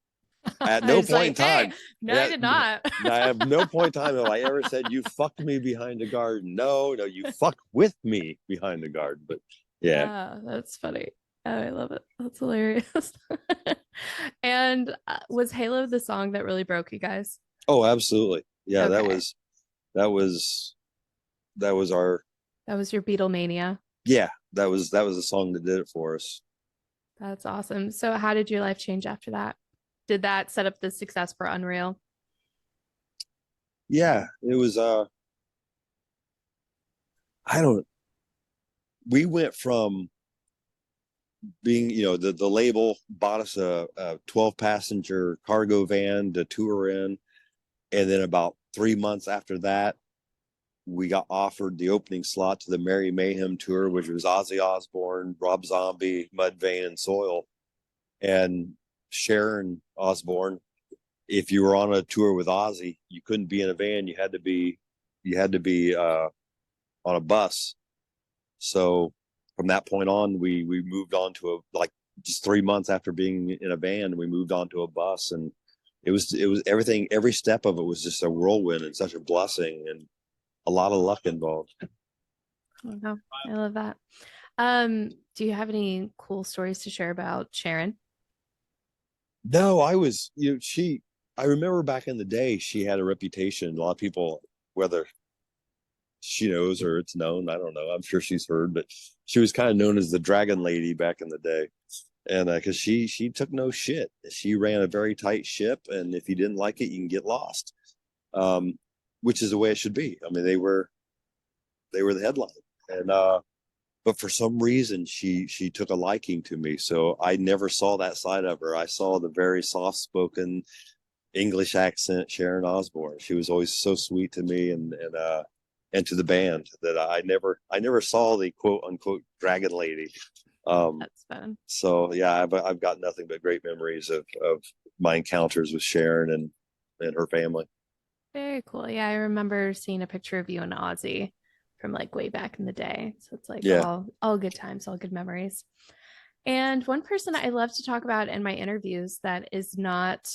S2: At no
S1: It's
S2: point in
S1: like, hey,
S2: time,
S1: no, I
S2: yeah,
S1: did not.
S2: I have no point in time have I ever said you fucked me behind the garden. No, no, you fuck with me behind the garden. But yeah.
S1: That's funny. Oh, I love it. That's hilarious. And was Halo the song that really broke you guys?
S2: Oh, absolutely. Yeah,
S1: Okay.
S2: that was that was our
S1: That was your Beatlemania.
S2: yeah, that was the song that did it for us.
S1: That's awesome. So, how did your life change after that? Did that set up the success for Unreal?
S2: Yeah, it was I don't we went from being, the label bought us a 12 passenger cargo van to tour in. And then about 3 months after that, we got offered the opening slot to the Merry Mayhem tour, which was Ozzy Osbourne, Rob Zombie, Mudvayne, and Soil. And Sharon Osbourne, if you were on a tour with Ozzy, you couldn't be in a van. You had to be on a bus. So from that point on, we moved on to just 3 months after being in a van, we moved on to a bus, and it was everything. Every step of it was just a whirlwind and such a blessing, and a lot of luck involved.
S1: Oh, no, I love that. Do you have any cool stories to share about Sharon?
S2: No, I was, I remember back in the day, she had a reputation. A lot of people, whether she knows or it's known, I don't know. I'm sure she's heard, but she was kind of known as the Dragon Lady back in the day. And because she took no shit. She ran a very tight ship, and if you didn't like it, you can get lost. Um, which is the way it should be. I mean, they were the headline, and but for some reason she took a liking to me, so I never saw that side of her. I saw the very soft spoken English accent Sharon Osbourne. She was always so sweet to me, and to the band, that I never saw the quote unquote Dragon Lady.
S1: That's fun.
S2: So yeah, I've got nothing but great memories of my encounters with Sharon and her family.
S1: Very cool. Yeah, I remember seeing a picture of you and Ozzy from like way back in the day. So it's like
S2: Yeah.
S1: all good times, all good memories. And one person I love to talk about in my interviews that is not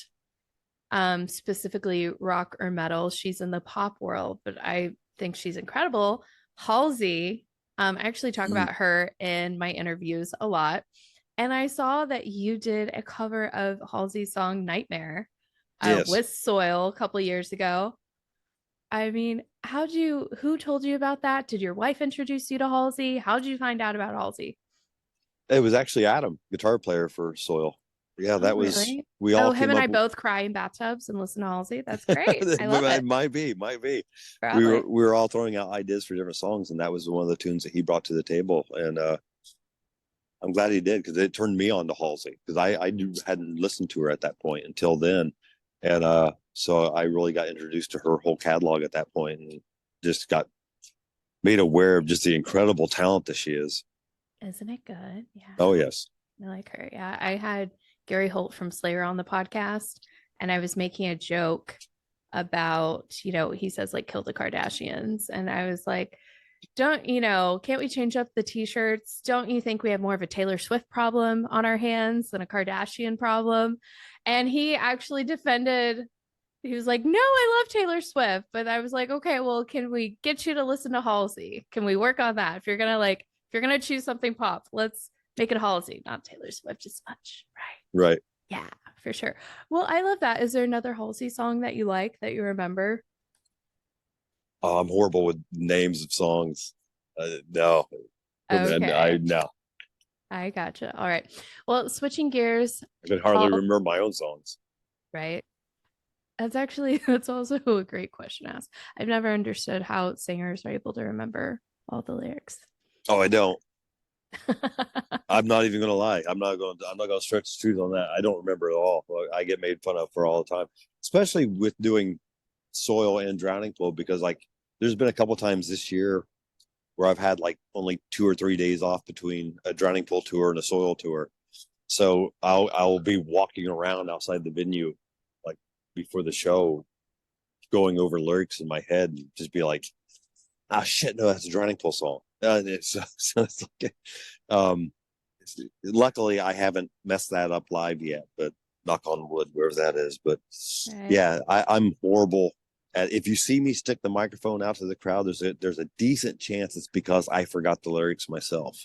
S1: specifically rock or metal, she's in the pop world, but I think she's incredible. Halsey. I actually talk
S2: Mm.
S1: about her in my interviews a lot. And I saw that you did a cover of Halsey's song Nightmare
S2: Yes.
S1: with Soil a couple years ago. I mean, who told you about that? Did your wife introduce you to Halsey? How did you find out about Halsey?
S2: It was actually Adam, guitar player for Soil. Yeah,
S1: Oh,
S2: that was
S1: really?
S2: we all
S1: Oh, him
S2: came
S1: and
S2: up.
S1: I both cry in bathtubs and listen to Halsey. That's great. I love
S2: It
S1: it.
S2: might be. We were
S1: Probably.
S2: we were all throwing out ideas for different songs, and that was one of the tunes that he brought to the table. And I'm glad he did, because it turned me on to Halsey, because hadn't listened to her at that point until then, and so I really got introduced to her whole catalog at that point, and just got made aware of just the incredible talent that she is.
S1: Isn't it good? Yeah.
S2: Oh yes.
S1: I like her. Yeah. I had Gary Holt from Slayer on the podcast, and I was making a joke about, he says like kill the Kardashians. And I was like, can't we change up the t-shirts? Don't you think we have more of a Taylor Swift problem on our hands than a Kardashian problem? And he actually defended, he was like, no, I love Taylor Swift. But I was like, okay, well, can we get you to listen to Halsey? Can we work on that? If you're gonna choose something pop, let's make it Halsey, not Taylor Swift as much. Right.
S2: Right.
S1: Yeah, for sure. Well, I love that. Is there another Halsey song that you like that you remember?
S2: Oh, I'm horrible with names of songs. No, I
S1: Okay.
S2: no,
S1: I gotcha. All right. Well, switching gears,
S2: I can hardly
S1: Hall,
S2: remember my own songs.
S1: right? That's also a great question to ask. I've never understood how singers are able to remember all the lyrics.
S2: Oh, I don't. I'm not even gonna lie. I'm not gonna stretch the truth on that. I don't remember at all. I get made fun of for all the time, especially with doing Soil and Drowning Pool, because like there's been a couple times this year where I've had like only 2 or 3 days off between a drowning pool tour and a soil tour. So I'll be walking around outside the venue, like before the show, going over lyrics in my head and just be like, ah, shit, no, that's a drowning pool song. So it's like, um, luckily I haven't messed that up live yet, but knock on wood, wherever that is. But
S1: Right.
S2: yeah, I'm horrible at, if you see me stick the microphone out to the crowd, there's a decent chance it's because I forgot the lyrics myself.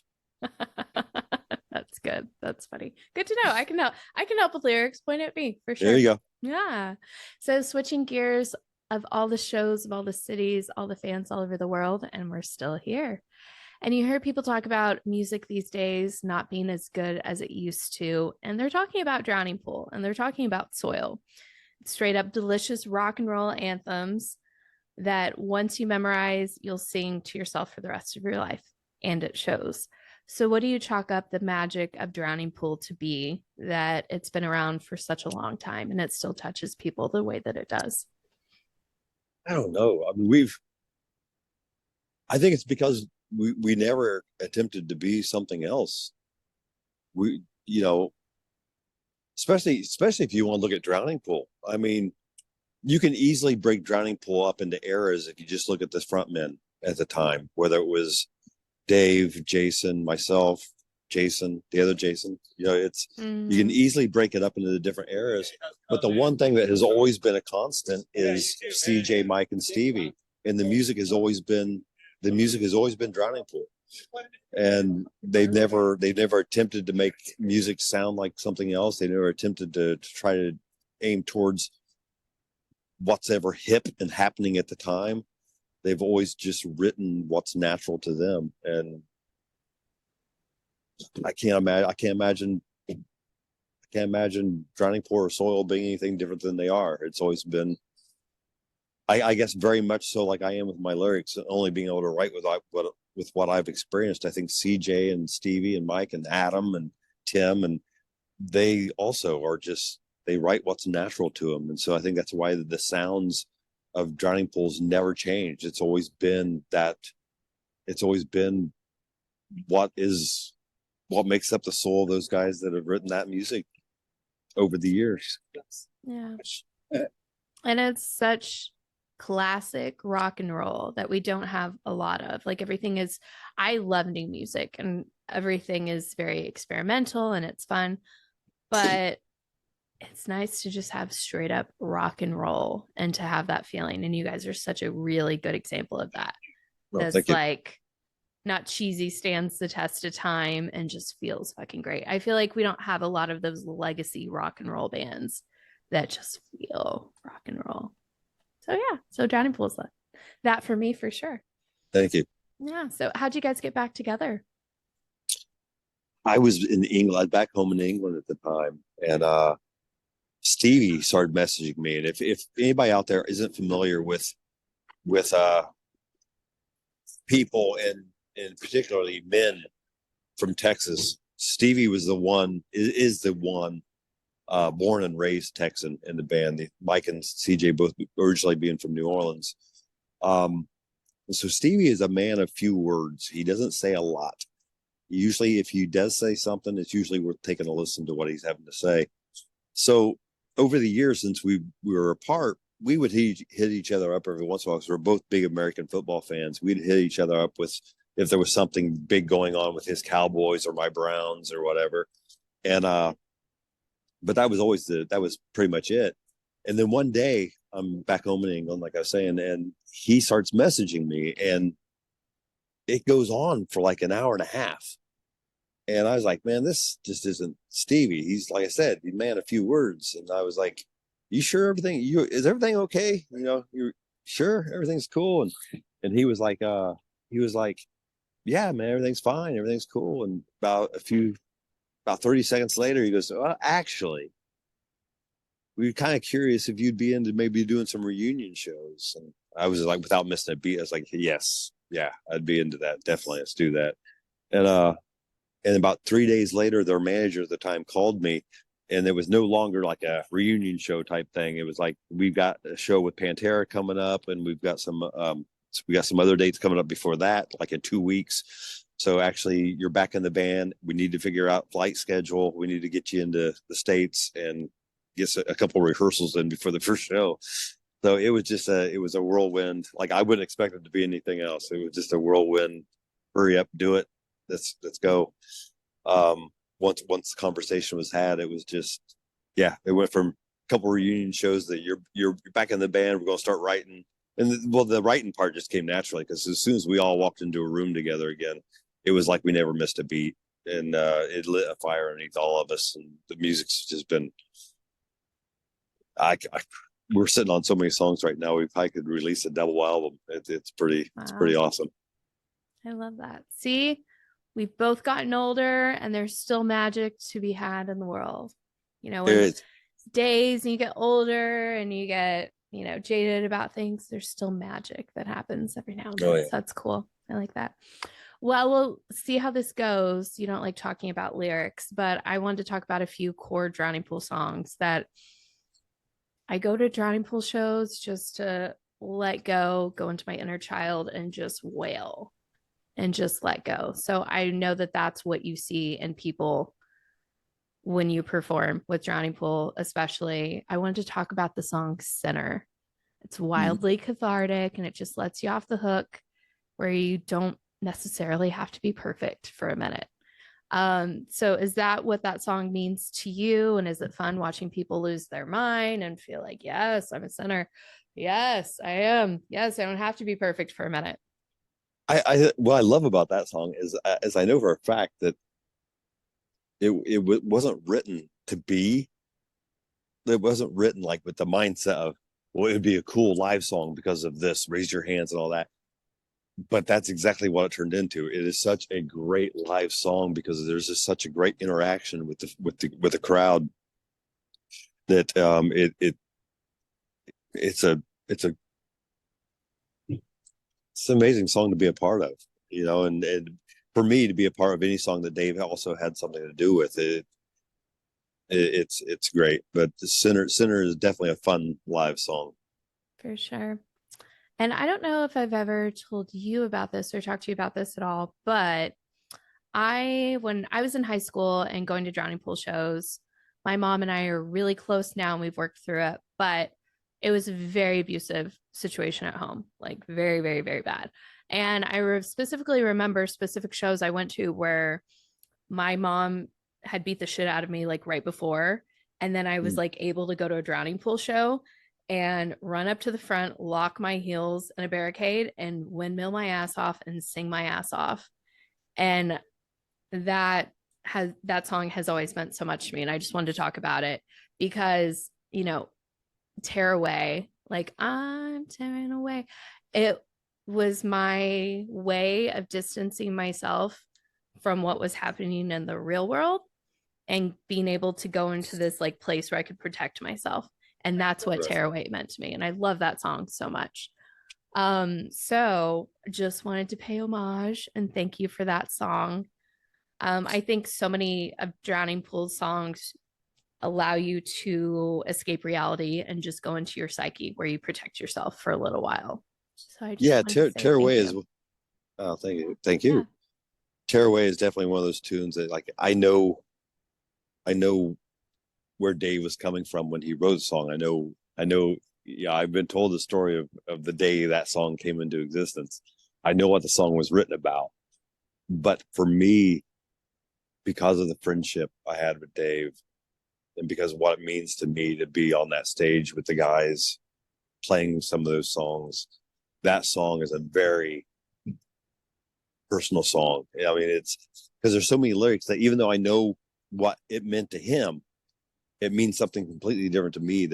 S1: That's good. That's funny. Good to know. I can help. I can help with lyrics. Point at me for
S2: There
S1: sure.
S2: you go.
S1: Yeah. So switching gears, of all the shows, of all the cities, all the fans all over the world, and we're still here. And you hear people talk about music these days not being as good as it used to. And they're talking about Drowning Pool and they're talking about Soil. Straight up delicious rock and roll anthems that once you memorize, you'll sing to yourself for the rest of your life. And it shows. So, what do you chalk up the magic of Drowning Pool to be, that it's been around for such a long time and it still touches people the way that it does?
S2: I don't know. I mean, I think it's because we never attempted to be something else. We, you know, especially if you want to look at Drowning Pool. I mean, you can easily break Drowning Pool up into eras if you just look at the front men at the time, whether it was Dave, Jason, myself, Jason, the other Jason. You know, you can easily break it up into the different eras. But the one thing that has always been a constant is CJ, Mike, and Stevie. And the music has always been Drowning Pool. And they've never attempted to make music sound like something else. They never attempted to try to aim towards what's ever hip and happening at the time. They've always just written what's natural to them. And I can't imagine Drowning Pool or Soil being anything different than they are. It's always been, I guess, very much so like I am with my lyrics, only being able to write with what I've experienced. I think CJ and Stevie and Mike and Adam and Tim, and they also are just, they write what's natural to them. And so I think that's why the sounds of Drowning Pools never changed. It's always been what makes up the soul of those guys that have written that music over the years.
S1: Yeah. And it's such classic rock and roll that we don't have a lot of. Like everything is, I love new music and everything is very experimental and it's fun, but it's nice to just have straight up rock and roll and to have that feeling. And you guys are such a really good example of that.
S2: Well,
S1: That's like not cheesy, stands the test of time and just feels fucking great. I feel like we don't have a lot of those legacy rock and roll bands that just feel rock and roll. So yeah, so Drowning Pool's that for me for sure.
S2: Thank you.
S1: Yeah. So how'd you guys get back together?
S2: I was in England, back home in England at the time, and Stevie started messaging me. And if anybody out there isn't familiar with people and particularly men from Texas, Stevie was the one, is the one, born and raised Texan in the band. Mike and CJ both originally being from New Orleans. So Stevie is a man of few words. He doesn't say a lot. Usually, if he does say something, it's usually worth taking a listen to what he's having to say. So over the years, since we were apart, we would hit each other up every once in a while because we're both big American football fans. We'd hit each other up with if there was something big going on with his Cowboys or my Browns or whatever. And but that was pretty much it. And then one day I'm back home in England, like I was saying, and he starts messaging me, and it goes on for like an hour and a half. And I was like, man, this just isn't Stevie. He's, like I said, he's a man of few words. And I was like, you sure is everything okay? You know, you're sure everything's cool. And he was like, yeah, man, everything's fine. Everything's cool. And about 30 seconds later, he goes, well, actually, we were kind of curious if you'd be into maybe doing some reunion shows. And I was like, without missing a beat, I was like, yes, yeah, I'd be into that. Definitely. Let's do that. And about 3 days later, their manager at the time called me, and it was no longer like a reunion show type thing. It was like, we've got a show with Pantera coming up, and we've got some So we got some other dates coming up before that, like in 2 weeks. So actually, you're back in the band. We need to figure out flight schedule. We need to get you into the States and get a couple rehearsals in before the first show. So it was just it was a whirlwind. Like I wouldn't expect it to be anything else. It was just a whirlwind. Hurry up, do it. Let's go. Once the conversation was had, it was just, yeah, it went from a couple reunion shows that you're back in the band. We're gonna start writing, and well, the writing part just came naturally because as soon as we all walked into a room together again, it was like we never missed a beat, and it lit a fire underneath all of us, and the music's just been. I we're sitting on so many songs right now. We probably could release a double album. It's pretty
S1: Wow.
S2: awesome.
S1: I love that. See, we've both gotten older and there's still magic to be had in the world.
S2: There
S1: When
S2: is.
S1: days and you get older and you get, jaded about things, there's still magic that happens every now and
S2: Oh
S1: then.
S2: yeah.
S1: So that's cool. I like that. Well, we'll see how this goes. You don't like talking about lyrics, but I wanted to talk about a few core Drowning Pool songs that I go to Drowning Pool shows just to let go into my inner child and just wail and just let go. So I know that that's what you see in people when you perform with Drowning Pool, especially. I wanted to talk about the song Sinner. It's
S2: Mhm.
S1: wildly cathartic and it just lets you off the hook where you don't necessarily have to be perfect for a minute. So is that what that song means to you? And is it fun watching people lose their mind and feel like, yes, I'm a sinner. Yes, I am. Yes, I don't have to be perfect for a minute.
S2: I what I love about that song is I know for a fact that wasn't written to be. It wasn't written like with the mindset of, well, it would be a cool live song because of this, raise your hands and all that. But that's exactly what it turned into. It is such a great live song because there's just such a great interaction with the crowd that it's a it's a it's an amazing song to be a part of, and for me to be a part of any song that Dave also had something to do with it's great. But the Sinner is definitely a fun live song.
S1: For sure. And I don't know if I've ever told you about this or talked to you about this at all, but when I was in high school and going to drowning pool shows, my mom and I are really close now and we've worked through it, but it was a very abusive situation at home, like very, very, very bad. And specifically remember specific shows I went to where my mom had beat the shit out of me like right before. And then I was
S2: Mm.
S1: like able to go to a drowning pool show and run up to the front, lock my heels in a barricade, and windmill my ass off and sing my ass off. And that song has always meant so much to me. And I just wanted to talk about it because, tear away, like I'm tearing away. It was my way of distancing myself from what was happening in the real world and being able to go into this like place where I could protect myself. And that's what tear away meant to me. And I love that song so much. So just wanted to pay homage and thank you for that song. I think so many of Drowning Pool's songs allow you to escape reality and just go into your psyche where you protect yourself for a little while. So I just
S2: Yeah,
S1: wanted to say
S2: Tear
S1: thank
S2: Away
S1: you.
S2: is. Oh, thank
S1: Yeah.
S2: you. Tear Away is definitely one of those tunes that like I know where Dave was coming from when he wrote the song. I know. Yeah, I've been told the story of the day that song came into existence. I know what the song was written about, but for me, because of the friendship I had with Dave, and because of what it means to me to be on that stage with the guys playing some of those songs, that song is a very personal song. I mean, it's because there's so many lyrics that even though I know what it meant to him, it means something completely different to me.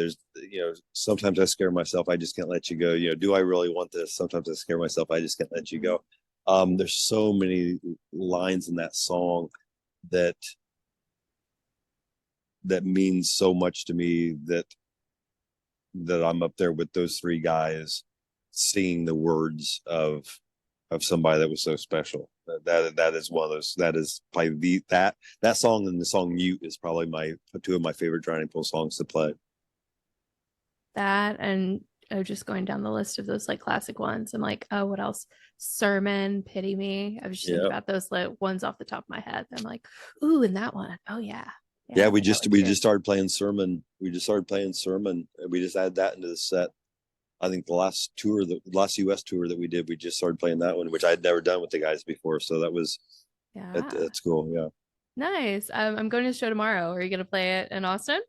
S2: Sometimes I scare myself. I just can't let you go. Do I really want this? Sometimes I scare myself. I just can't let you go. There's so many lines in that song that that means so much to me that I'm up there with those three guys singing the words of somebody that was so special. That is one of those. That is probably that song, and the song "Mute" is probably my two of my favorite Drowning Pool songs to play.
S1: That and just going down the list of those like classic ones. I'm like, oh, what else? Sermon, Pity Me. I was just thinking
S2: Yeah.
S1: about those ones off the top of my head. I'm like, ooh, and that one. Oh yeah. Yeah,
S2: Yeah,
S1: I like that one
S2: we
S1: too.
S2: just started playing Sermon. We just started playing Sermon, and we just added that into the set. I think the last US tour that we did, we just started playing that one, which I had never done with the guys before. So
S1: Yeah.
S2: that's cool. Yeah.
S1: Nice. I'm going to the show tomorrow. Are you going to play it in Austin?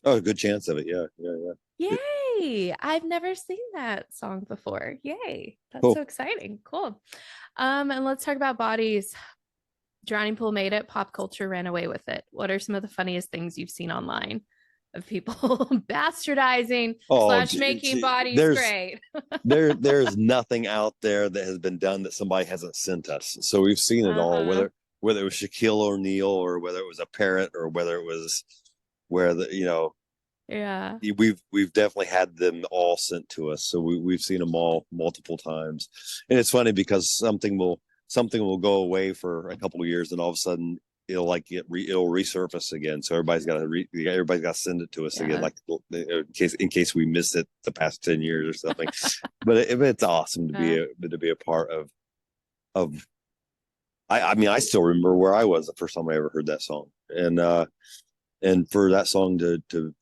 S2: Oh, a good chance of it. Yeah. Yeah. Yeah.
S1: Yay! I've never seen that song before. Yay. That's so
S2: Cool.
S1: exciting. Cool. And let's talk about bodies. Drowning Pool made it, pop culture ran away with it. What are some of the funniest things you've seen online of people bastardizing
S2: Oh,
S1: slash making bodies
S2: there's
S1: great?
S2: there's nothing out there that has been done that somebody hasn't sent us. So we've seen it all,
S1: Uh-huh.
S2: whether it was Shaquille O'Neal or whether it was a parrot or whether it was where the
S1: Yeah.
S2: we've definitely had them all sent to us. So we've seen them all multiple times. And it's funny because something will go away for a couple of years and all of a sudden it'll resurface again. So everybody's got to send it to us again,
S1: Yeah.
S2: like in case we missed it the past 10 years or something. But it's awesome to be a part of. I mean, I still remember where I was the first time I ever heard that song, and for that song to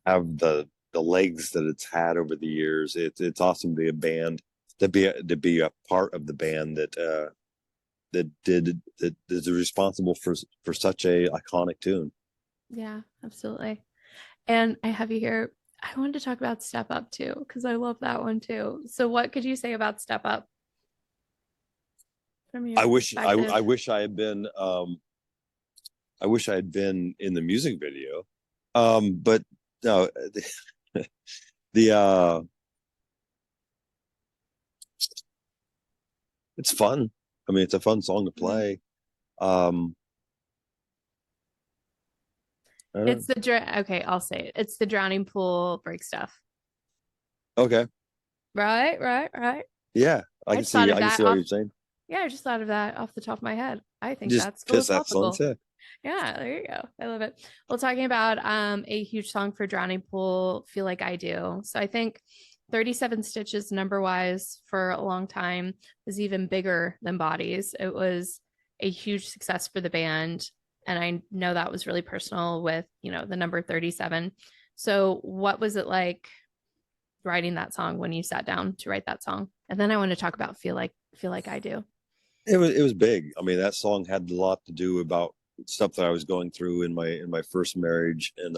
S2: have the legs that it's had over the years, it's awesome to be a band, to be a part of the band that is responsible for such a iconic tune.
S1: Yeah, absolutely. And I have you here. I wanted to talk about Step Up too, because I love that one too. So what could you say about Step Up from your perspective?
S2: I wish I had been in the music video. But no, the it's fun. I mean, it's a fun song to
S1: Mhm.
S2: play. Um, I don't know.
S1: It's okay, I'll say it. It's the drowning pool break stuff.
S2: Okay.
S1: Right, right, right.
S2: Yeah,
S1: I just thought of
S2: I can
S1: that
S2: see what
S1: off.
S2: you're saying.
S1: Yeah, I just thought of that off the top of my head. I think
S2: Just
S1: that's
S2: piss that song
S1: philosophical.
S2: too.
S1: Yeah, there you go. I love it. Well, talking about a huge song for Drowning Pool, Feel Like I Do. So I think 37 Stitches number wise for a long time was even bigger than Bodies. It was a huge success for the band. And I know that was really personal with, the number 37. So what was it like writing that song when you sat down to write that song? And then I want to talk about Feel Like I Do.
S2: It was big. I mean, that song had a lot to do about stuff that I was going through in my first marriage, and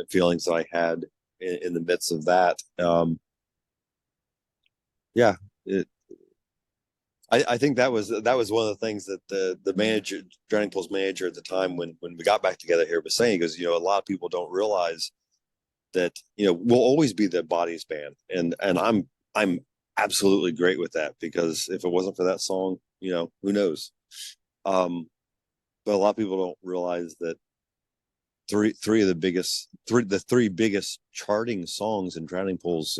S2: feelings that I had in the midst of that. Yeah, it, I think that was one of the things that the manager, Drowning Pool's manager at the time, when we got back together here, was saying, because a lot of people don't realize that we'll always be the Bodies band, and I'm absolutely great with that, because if it wasn't for that song, who knows. But a lot of people don't realize that the three biggest charting songs in Drowning Pool's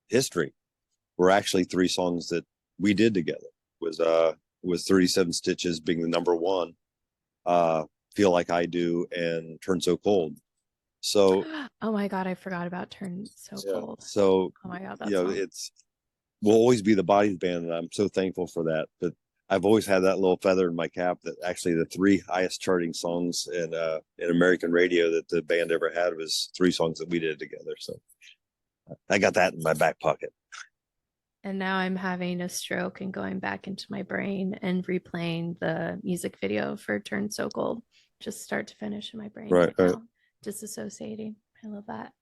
S2: history were actually three songs that we did together. Was 37 Stitches being the number one, Feel Like I Do, and Turn So Cold. So
S1: Oh my God, I forgot about Turn So
S2: yeah,
S1: Cold.
S2: so
S1: Oh my God, that song.
S2: it's we'll always be the Bodies band, and I'm so thankful for that. But I've always had that little feather in my cap that actually the three highest charting songs in American radio that the band ever had was three songs that we did together. So I got that in my back pocket.
S1: And now I'm having a stroke and going back into my brain and replaying the music video for Turn So Cold, just start to finish in my brain
S2: Right,
S1: right
S2: right.
S1: now, disassociating. I love that.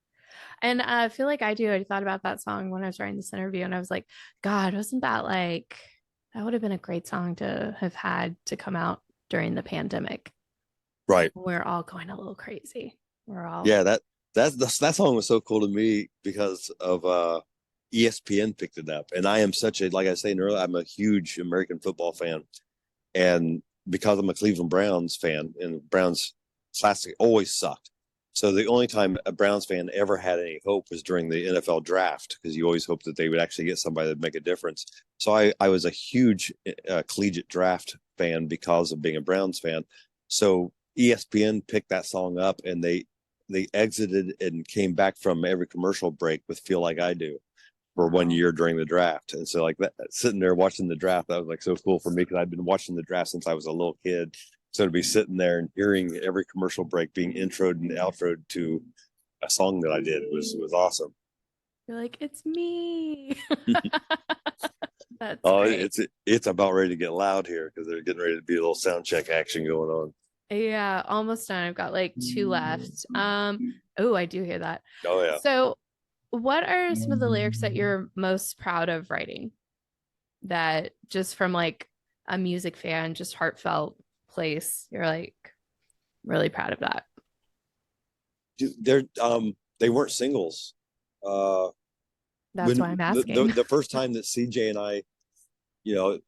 S1: And I feel like I do. I thought about that song when I was writing this interview, and I was like, God, wasn't that like, that would have been a great song to have had to come out during the pandemic.
S2: Right.
S1: We're all going a little crazy. We're all,
S2: Yeah, that song was so cool to me because of ESPN picked it up. And I am such a, like I was saying earlier, I'm a huge American football fan. And because I'm a Cleveland Browns fan, and Browns classic always sucked. So the only time a Browns fan ever had any hope was during the NFL draft, because you always hoped that they would actually get somebody that make a difference. So I was a huge collegiate draft fan because of being a Browns fan. So ESPN picked that song up, and they exited and came back from every commercial break with "Feel Like I Do" for one
S1: Wow.
S2: year during the draft. And so like that, sitting there watching the draft, that was like so cool for me because I've been watching the draft since I was a little kid. So to be sitting there and hearing every commercial break being introed and outroed to a song that I did was awesome.
S1: You're like, it's me. That's
S2: Oh,
S1: great.
S2: it's about ready to get loud here because they're getting ready to be a little sound check action going on.
S1: Yeah, almost done. I've got like two left. Oh, I do hear that.
S2: Oh yeah.
S1: So, what are some of the lyrics that you're most proud of writing that just from like a music fan, just heartfelt place, you're like really proud of that?
S2: They're they weren't singles. Uh
S1: That's why
S2: when
S1: I'm asking.
S2: the first time that CJ and I, you know,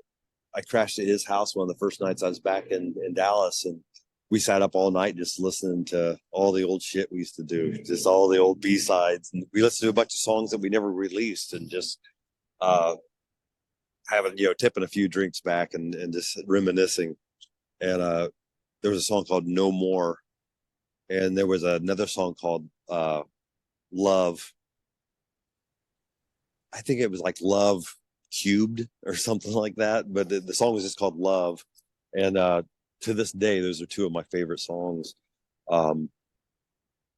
S2: I crashed at his house one of the first nights I was back in Dallas, and we sat up all night just listening to all the old shit we used to do, just all the old B-sides. And we listened to a bunch of songs that we never released and just uh, having, tipping a few drinks back and just reminiscing. And there was a song called No More. And there was another song called Love. I think it was like Love Cubed or something like that. But the song was just called Love. And to this day, those are two of my favorite songs. Um,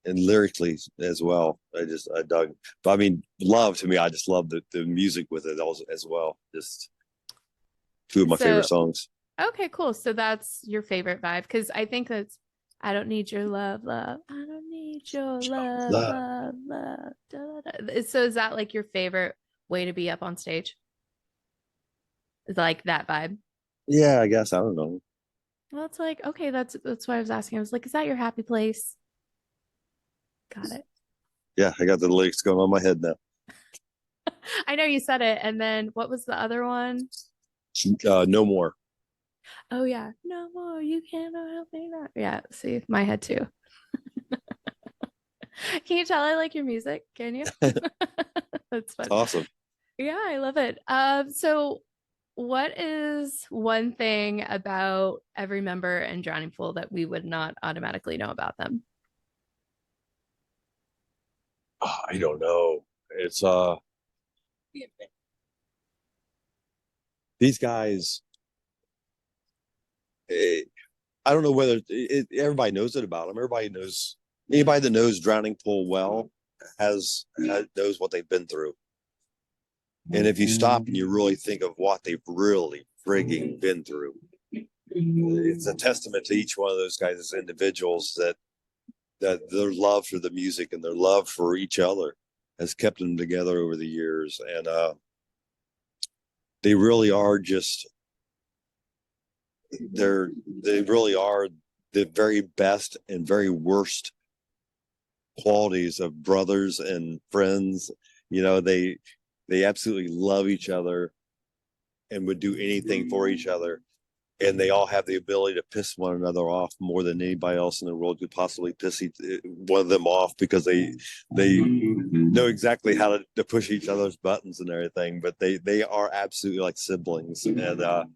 S2: and lyrically as well. I dug. But I mean, Love to me, I just love the music with it also, as well. Just two of my favorite
S1: So,
S2: songs.
S1: okay, cool. So that's your favorite vibe because I think that's I don't need your love, love. I don't need your love,
S2: Love.
S1: love, love. Da, da, da. So is that like your favorite way to be up on stage? Is like that vibe?
S2: Yeah, I guess I don't know.
S1: Well, it's like, okay, that's why I was asking. I was like, is that your happy place? Got it.
S2: Yeah, I got the lyrics going on my head now.
S1: I know you said it. And then what was the other one?
S2: No more.
S1: Oh yeah. No more. You cannot help me now. Yeah, see, my head too. Can you tell I like your music? Can you? That's
S2: It's
S1: fun.
S2: awesome.
S1: Yeah, I love it. So what is one thing about every member in Drowning Pool that we would not automatically know about them?
S2: Oh, I don't know. It's these guys. eh, I don't know whether everybody knows it about them. Everybody knows anybody that knows Drowning Pool well has knows what they've been through. And if you stop and you really think of what they've really frigging been through, it's a testament to each one of those guys as individuals that their love for the music and their love for each other has kept them together over the years. And they really are just they really are the very best and very worst qualities of brothers and friends. They absolutely love each other and would do anything for each other. And they all have the ability to piss one another off more than anybody else in the world could possibly piss one of them off because they know exactly how to push each other's buttons and everything. But they are absolutely like siblings, and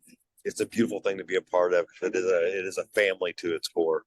S2: it's a beautiful thing to be a part of. It is a family to its core.